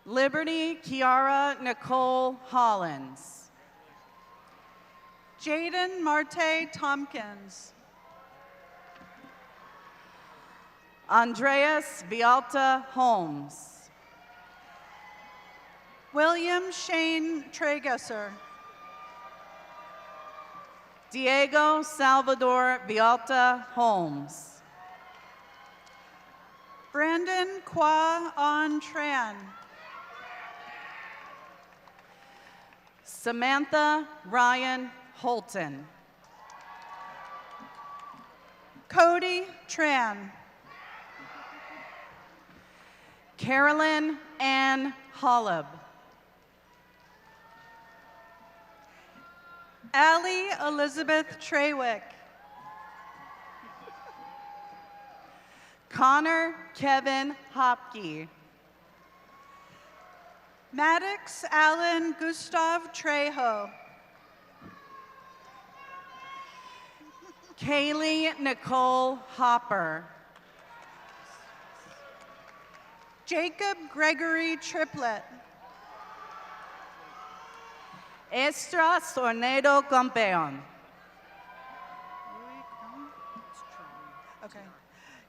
Liberty Kiara Nicole Hollins. Jaden Marte Tompkins. Andreas Vialta Holmes. William Shane Tragesser. Diego Salvador Vialta Holmes. Brandon Kwa On Tran. Samantha Ryan Holton. Cody Tran. Carolyn Ann Hollub. Allie Elizabeth Trewick. Connor Kevin Hopke. Maddox Allen Gustav Trejo. Kaylee Nicole Hopper. Jacob Gregory Triplett. Estra Sornedo Campeon. Okay.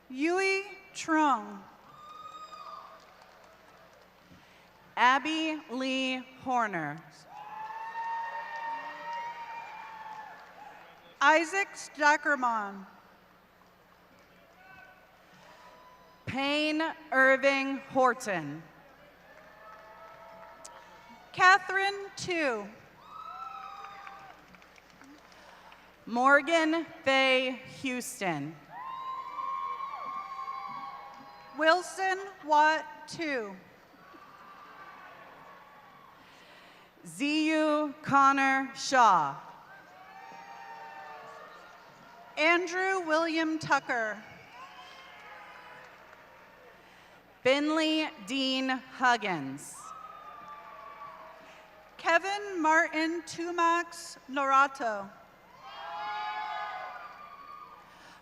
Yui Trung. Abby Lee Horner. Isaac Stackerman. Payne Irving Horton. Catherine Tu. Morgan Faye Houston. Wilson Watt Tu. Ziyu Connor Shaw. Andrew William Tucker. Finley Dean Huggins. Kevin Martin Tumax Norato.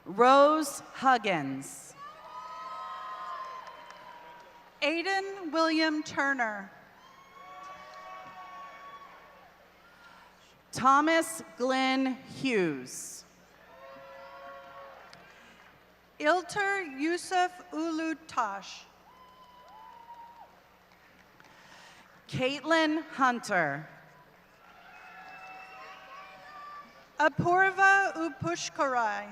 Rose Huggins. Aiden William Turner. Thomas Glenn Hughes. Ilter Yusuf Ulutash. Caitlin Hunter. Apurva Upushkarai.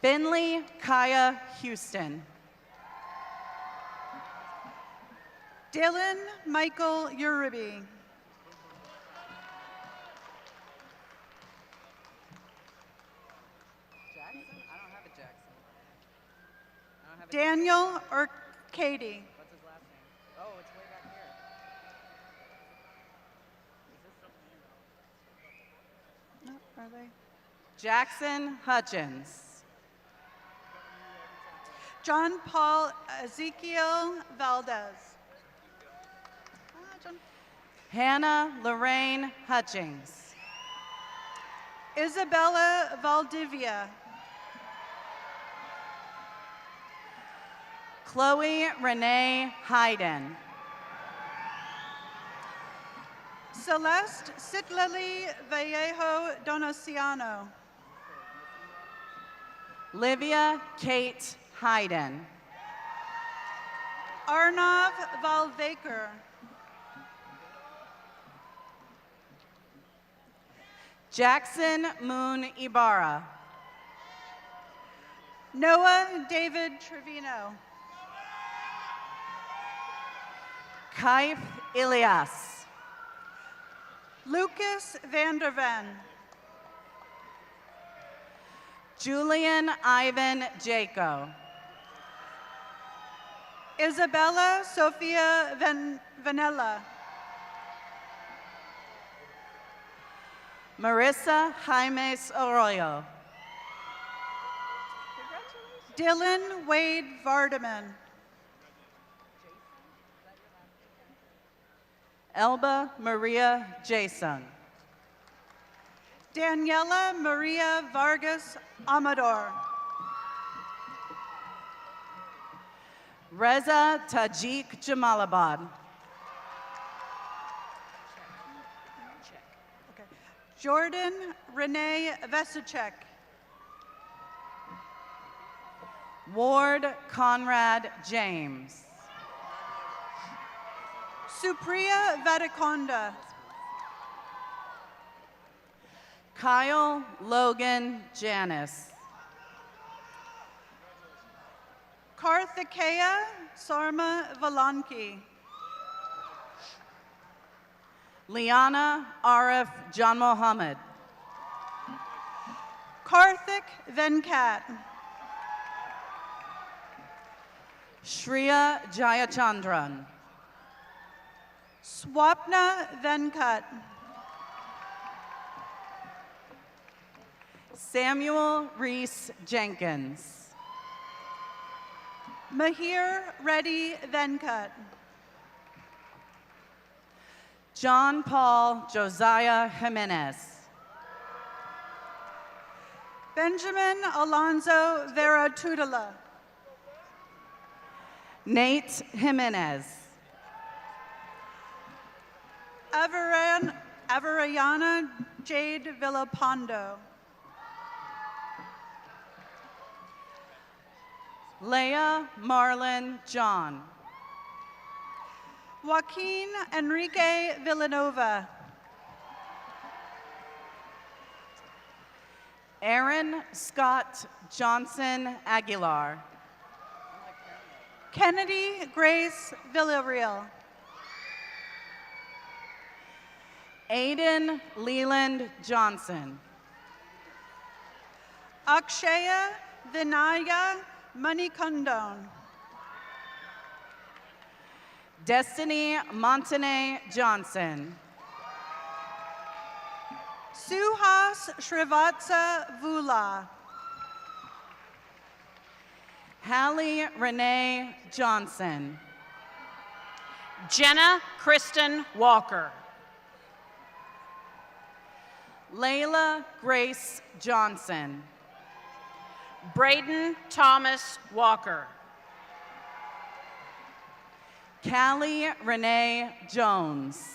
Finley Kaya Houston. Dylan Michael Uribe. Daniel or Katie. What's his last name? Oh, it's way back here. No, are they? Jackson Hutchins. John Paul Ezekiel Valdez. John. Hannah Lorraine Hutchings. Isabella Valdivia. Chloe Renee Hayden. Celeste Citlali Vallejo Donaciano. Livia Kate Hayden. Arnav Valvaker. Jackson Moon Ibarra. Noah David Trevino. Kaif Ilias. Lucas Vanderven. Julian Ivan Jaco. Isabella Sofia Vanella. Marissa Jaimes Arroyo. Dylan Wade Vardaman. Elba Maria Jason. Daniela Maria Vargas Amador. Reza Tajik Jamalabad. Jordan Renee Vesicek. Ward Conrad James. Supriya Vadakonda. Kyle Logan Janis. Karthikeya Sarma Valanki. Liana Arif John Mohammed. Karthik Venkat. Shriya Jayachandran. Swapna Venkat. Samuel Reese Jenkins. Mahir Reddy Venkat. John Paul Josiah Jimenez. Benjamin Alonzo Vera Tudela. Nate Jimenez. Avarayana Jade Villapando. Leah Marlon John. Joaquin Enrique Villanova. Aaron Scott Johnson Aguilar. Kennedy Grace Villarreal. Aiden Leland Johnson. Akshaya Vinaya Manikundon. Destiny Montane Johnson. Suhas Srivatsa Vula. Hallie Renee Johnson. Jenna Kristen Walker. Layla Grace Johnson. Braden Thomas Walker. Callie Renee Jones.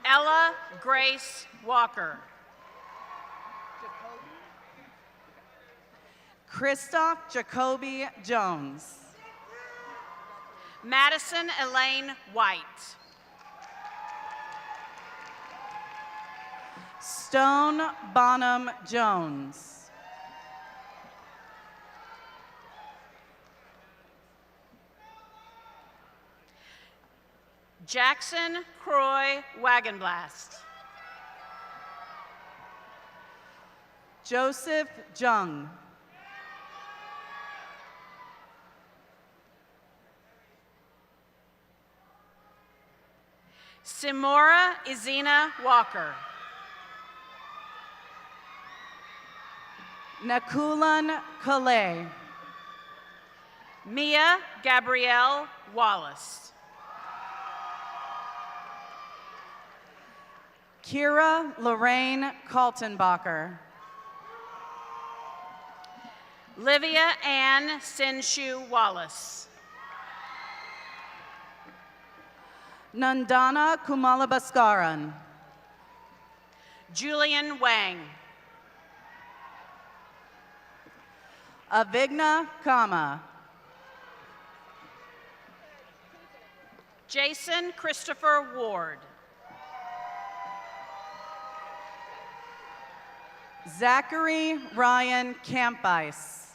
Ella Grace Walker. Christoph Jacoby Jones. Madison Elaine White. Stone Bonham Jones. Jackson Croy Wagonblast. Joseph Jung. Simora Izina Walker. Nakulan Calais. Mia Gabrielle Wallace. Kira Lorraine Kaltenbacher. Livia Ann Sinshu Wallace. Nandana Kumalabaskaran. Julian Wang. Avigna Kama. Jason Christopher Ward. Zachary Ryan Campice.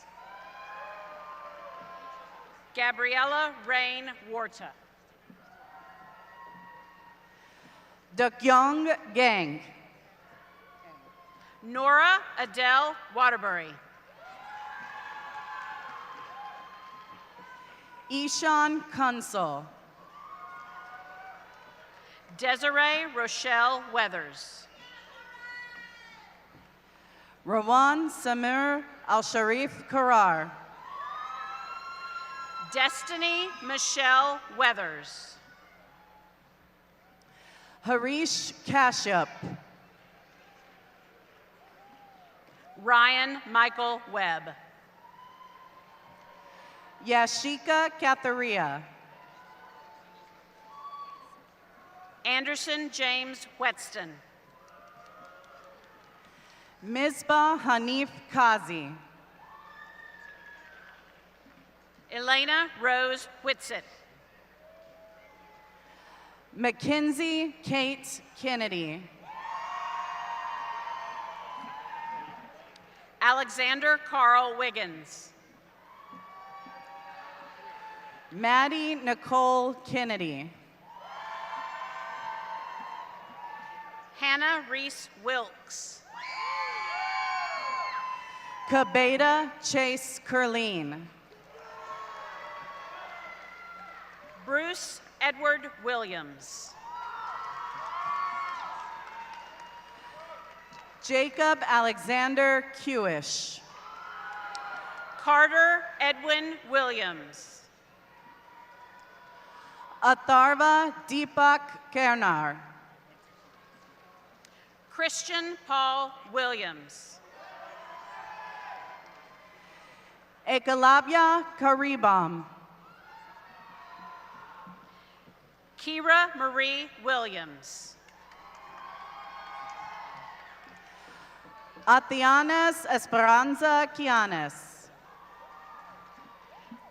Gabriella Rain Warta. Dekyong Gang. Nora Adele Waterbury. Ishan Kunsel. Desiree Rochelle Weathers. Rawan Samir Al-Sharif Karar. Destiny Michelle Weathers. Harish Kashyap. Ryan Michael Webb. Yashika Katharia. Anderson James Whetstone. Misbah Hanif Kazi. Elena Rose Whitsett. Mackenzie Kate Kennedy. Alexander Carl Wiggins. Maddie Nicole Kennedy. Hannah Reese Wilkes. Kabeda Chase Curleen. Bruce Edward Williams. Jacob Alexander Kewish. Carter Edwin Williams. Atharva Deepak Kernar. Christian Paul Williams. Ekalabya Karibam. Kira Marie Williams. Atianas Esperanza Kianes.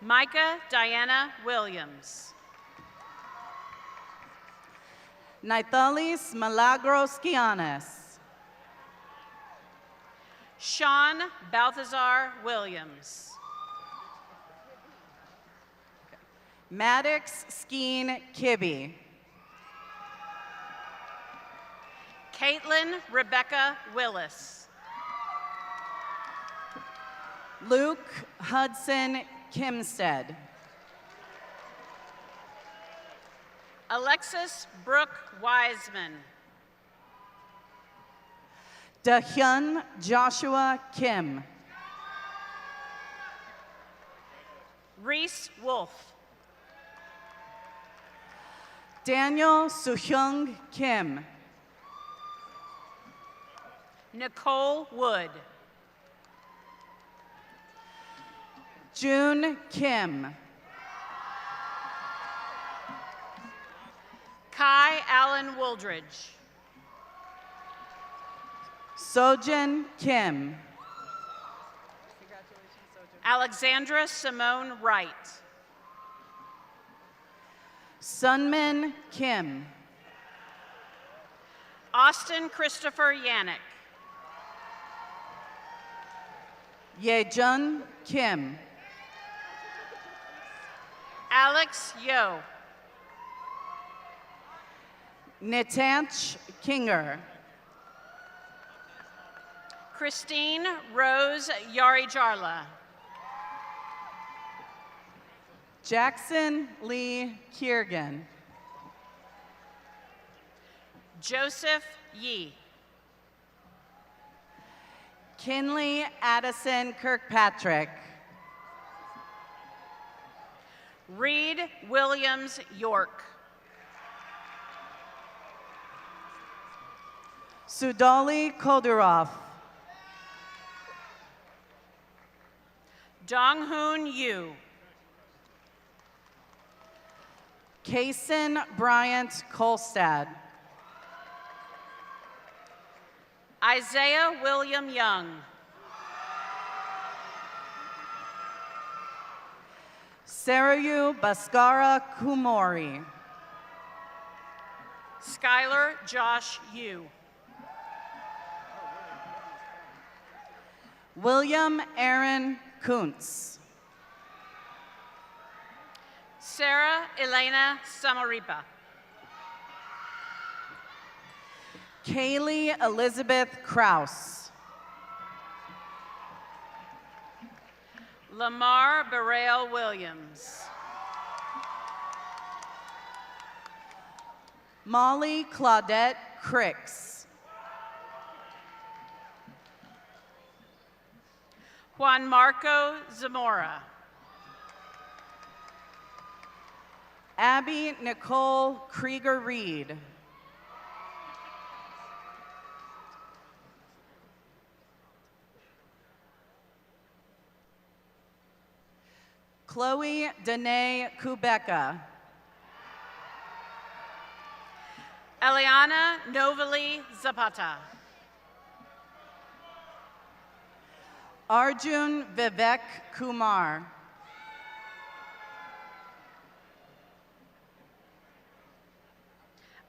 Micah Diana Williams. Naithalis Milagros Kianes. Sean Balthazar Williams. Maddox Skeen Kibbe. Caitlin Rebecca Willis. Luke Hudson Kimstead. Alexis Brooke Wiseman. Dahyun Joshua Kim. Reese Wolf. Daniel Suhyung Kim. Nicole Wood. June Kim. Kai Allen Wooldridge. Sojin Kim. Alexandra Simone Wright. Sunmin Kim. Austin Christopher Yannick. Yejun Kim. Alex Yo. Nitanch Kinger. Christine Rose Yarijarla. Jackson Lee Kiergan. Joseph Yee. Kinley Addison Kirkpatrick. Reed Williams York. Sudoli Kodurov. Donghoon Yu. Kaysen Bryant Kolstad. Isaiah William Young. Sarayu Baskara Kumori. Skylar Josh Yu. William Aaron Kuntz. Sarah Elena Samaripa. Kaylee Elizabeth Kraus. Lamar Burrell Williams. Molly Claudette Cricks. Juan Marco Zamora. Abby Nicole Krieger Reed. Chloe Danae Kubeka. Eliana Novali Zapata. Arjun Vivek Kumar.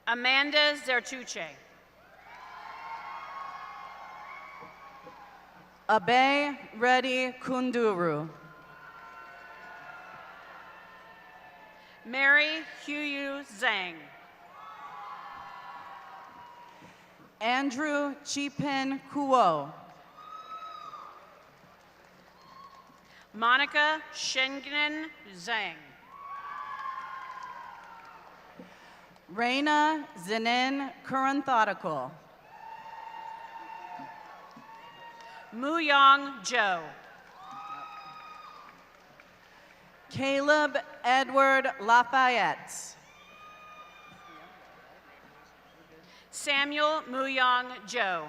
Amanda Zertuche. Abe Reddy Kunduru. Mary Huyu Zhang. Andrew Chipin Kuo. Monica Shengen Zhang. Reina Zinin Kuranthotical. Muyong Zhou. Caleb Edward Lafayette. Samuel Muyong Zhou.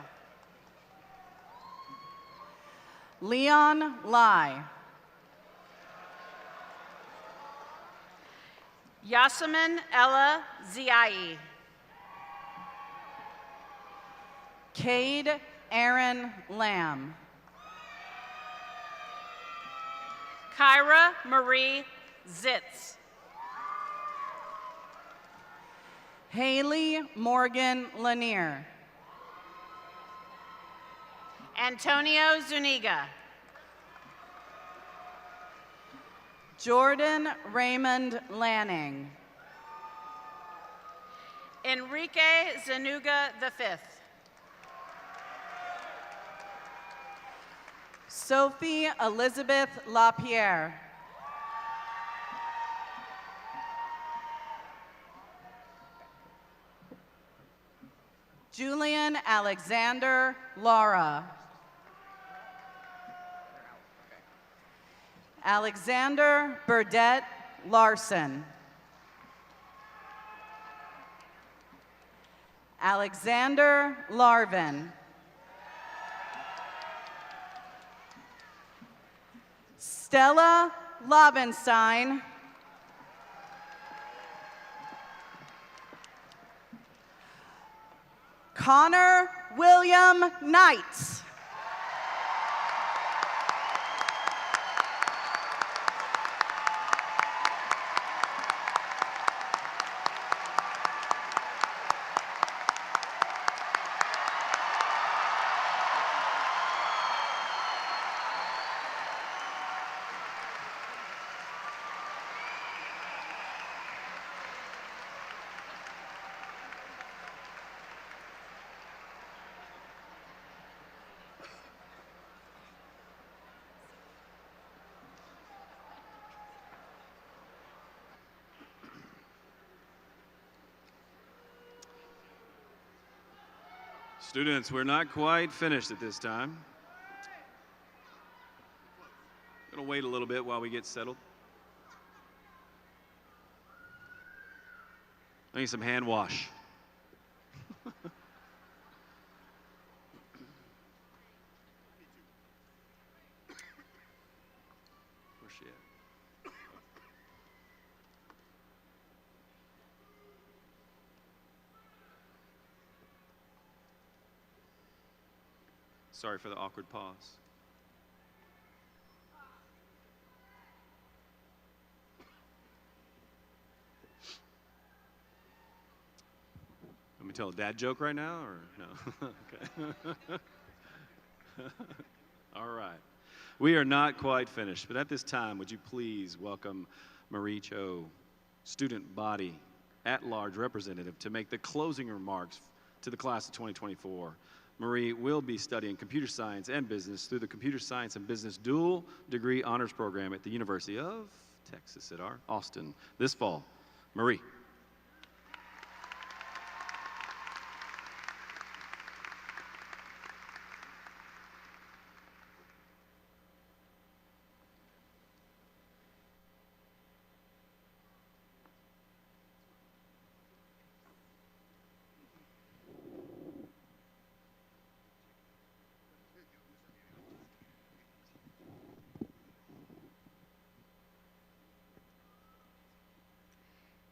Leon Lai. Yasemin Ella Ziai. Cade Aaron Lamb. Kyra Marie Zitz. Haley Morgan Lanier. Antonio Zuniga. Jordan Raymond Lanning. Enrique Zanuga V. Sophie Elizabeth LaPierre. Julian Alexander Lara. Alexander Burdette Larson. Alexander Larvin. Stella Lobenstein. Connor William Knight. Students, we're not quite finished at this time. Gonna wait a little bit while we get settled. I need some hand wash. Where's she at? Sorry for the awkward pause. me tell a dad joke right now, or no? Okay. All right. We are not quite finished, but at this time, would you please welcome Marie Cho, student body at-large representative, to make the closing remarks to the class of 2024. Marie will be studying computer science and business through the Computer Science and Business Dual Degree Honors Program at the University of Texas at Austin this fall. Marie.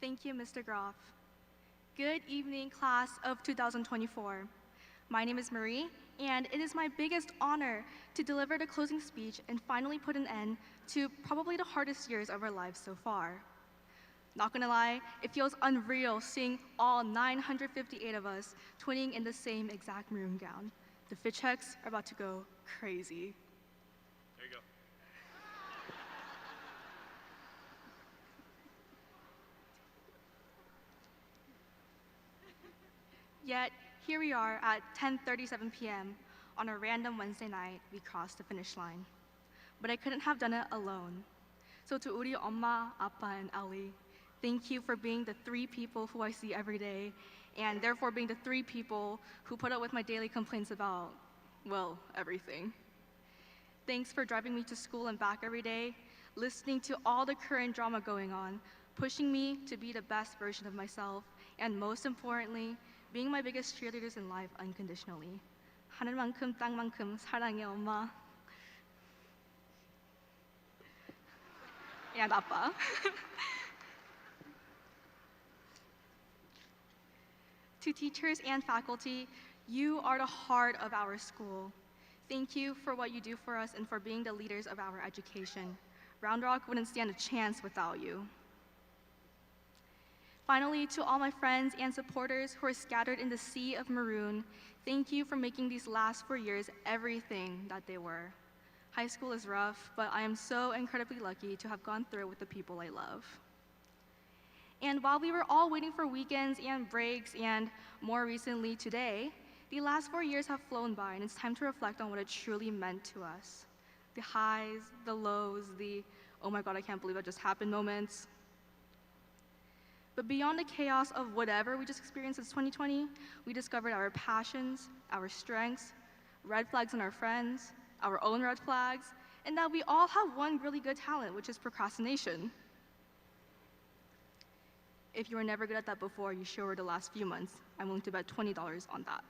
Thank you, Mr. Groff. Good evening, class of 2024. My name is Marie, and it is my biggest honor to deliver the closing speech and finally put an end to probably the hardest years of our lives so far. Not gonna lie, it feels unreal seeing all 958 of us twinning in the same exact maroon gown. The fit checks are about to go crazy. There you go. Yet, here we are at 10:37 p.m. on a random Wednesday night, we crossed the finish line. But I couldn't have done it alone. So to 우리 엄마, 아빠, and Ellie, thank you for being the three people who I see every day, and therefore being the three people who put up with my daily complaints about, well, everything. Thanks for driving me to school and back every day, listening to all the current drama going on, pushing me to be the best version of myself, and most importantly, being my biggest cheerleaders in life unconditionally. 하늘만큼 땅만큼 사랑해 엄마. And 아빠. To teachers and faculty, you are the heart of our school. Thank you for what you do for us and for being the leaders of our education. Round Rock wouldn't stand a chance without you. Finally, to all my friends and supporters who are scattered in the sea of maroon, thank you for making these last 4 years everything that they were. High school is rough, but I am so incredibly lucky to have gone through it with the people I love. And while we were all waiting for weekends and breaks, and more recently today, the last 4 years have flown by, and it's time to reflect on what it truly meant to us. The highs, the lows, the, oh my God, I can't believe that just happened moments. But beyond the chaos of whatever we just experienced since 2020, we discovered our passions, our strengths, red flags in our friends, our own red flags, and that we all have one really good talent, which is procrastination. If you were never good at that before, you sure were the last few months. I'm willing to bet $20 on that.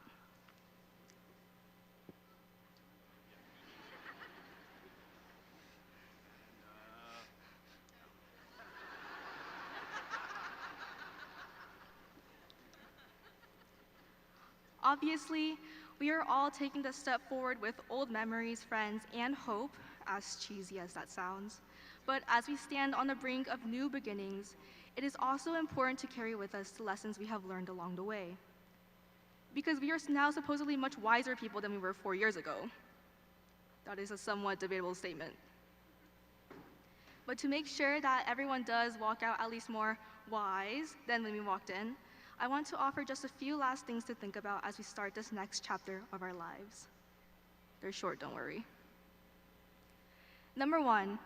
Obviously, we are all taking the step forward with old memories, friends, and hope, as cheesy as that sounds. But as we stand on the brink of new beginnings, it is also important to carry with us the lessons we have learned along the way. Because we are now supposedly much wiser people than we were 4 years ago. That is a somewhat debatable statement. But to make sure that everyone does walk out at least more wise than when we walked in, I want to offer just a few last things to think about as we start this next chapter of our lives. They're short, don't worry. Number one,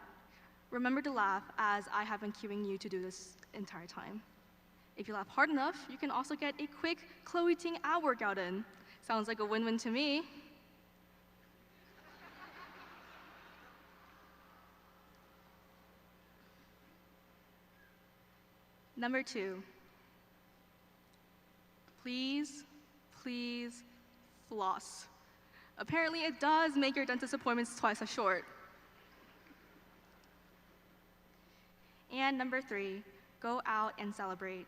remember to laugh, as I have been cueing you to do this entire time. If you laugh hard enough, you can also get a quick Chloe Ting ab workout in. Sounds like a win-win to me. Number two, please, please floss. Apparently it does make your dentist appointments twice as short. And number three, go out and celebrate.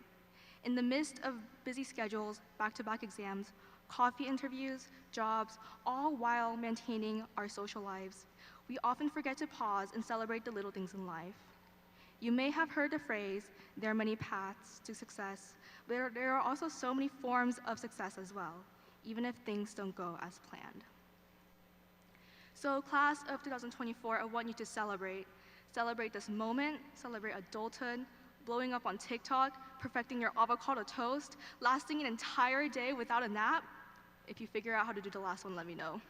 In the midst of busy schedules, back-to-back exams, coffee interviews, jobs, all while maintaining our social lives, we often forget to pause and celebrate the little things in life. You may have heard the phrase, there are many paths to success, but there are also so many forms of success as well, even if things don't go as planned. So class of 2024, I want you to celebrate. Celebrate this moment, celebrate adulthood, blowing up on TikTok, perfecting your avocado toast, lasting an entire day without a nap. If you figure out how to do the last one, let me know.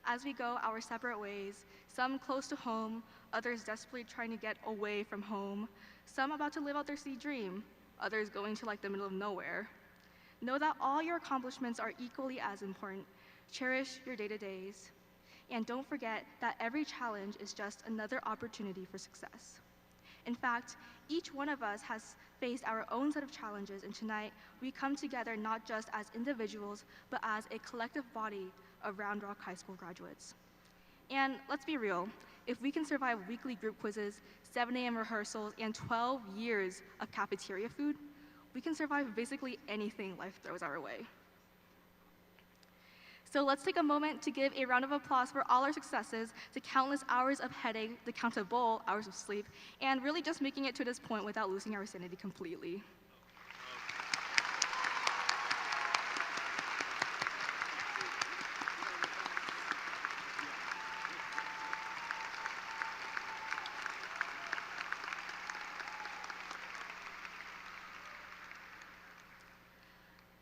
As we go our separate ways, some close to home, others desperately trying to get away from home, some about to live out their city dream, others going to like the middle of nowhere. Know that all your accomplishments are equally as important. Cherish your day-to-days. And don't forget that every challenge is just another opportunity for success. In fact, each one of us has faced our own set of challenges, and tonight we come together not just as individuals, but as a collective body of Round Rock High School graduates. And let's be real, if we can survive weekly group quizzes, 7 a.m. rehearsals, and 12 years of cafeteria food, we can survive basically anything life throws our way. So let's take a moment to give a round of applause for all our successes, the countless hours of headache, the countable hours of sleep, and really just making it to this point without losing our sanity completely.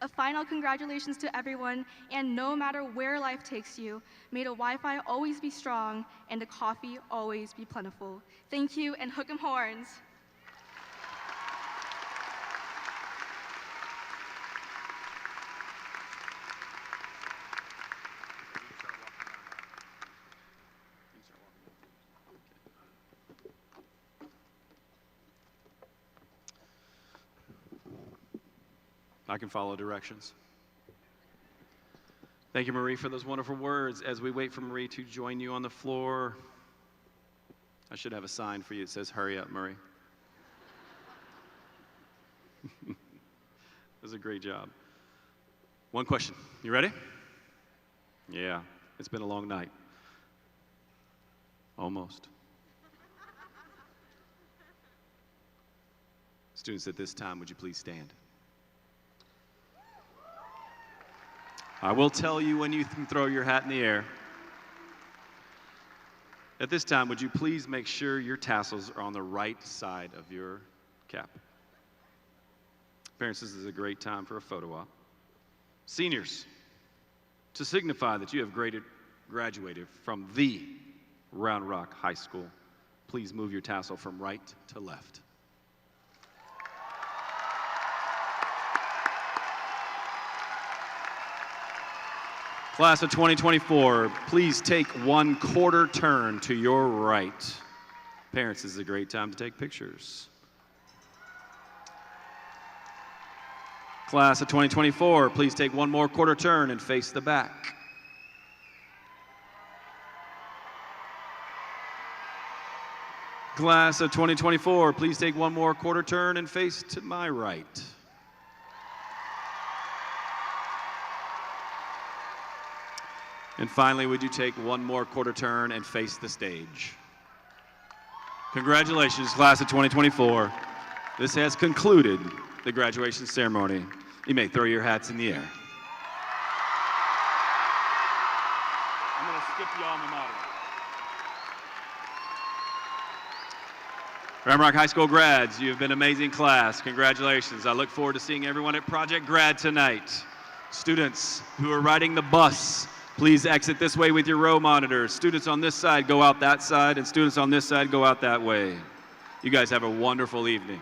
A final congratulations to everyone, and no matter where life takes you, may the Wi-Fi always be strong and the coffee always be plentiful. Thank you, and hook 'em horns. I can follow directions. Thank you, Marie, for those wonderful words. As we wait for Marie to join you on the floor, I should have a sign for you that says, hurry up, Marie. That was a great job. One question. You ready? Yeah, it's been a long night. Almost. Students, at this time, would you please stand? I will tell you when you can throw your hat in the air. At this time, would you please make sure your tassels are on the right side of your cap? Parents, this is a great time for a photo op. Seniors, to signify that you have graduated from the Round Rock High School, please move your tassel from right to left. Class of 2024, please take 1/4 turn to your right. Parents, this is a great time to take pictures. Class of 2024, please take 1 more 1/4 turn and face the back. Class of 2024, please take 1 more 1/4 turn and face to my right. And finally, would you take 1 more 1/4 turn and face the stage? Congratulations, class of 2024. This has concluded the graduation ceremony. You may throw your hats in the air. I'm going to skip the alma mater. Round Rock High School grads, you have been an amazing class. Congratulations. I look forward to seeing everyone at Project Grad tonight. Students who are riding the bus, please exit this way with your row monitors. Students on this side go out that side, and students on this side go out that way. You guys have a wonderful evening.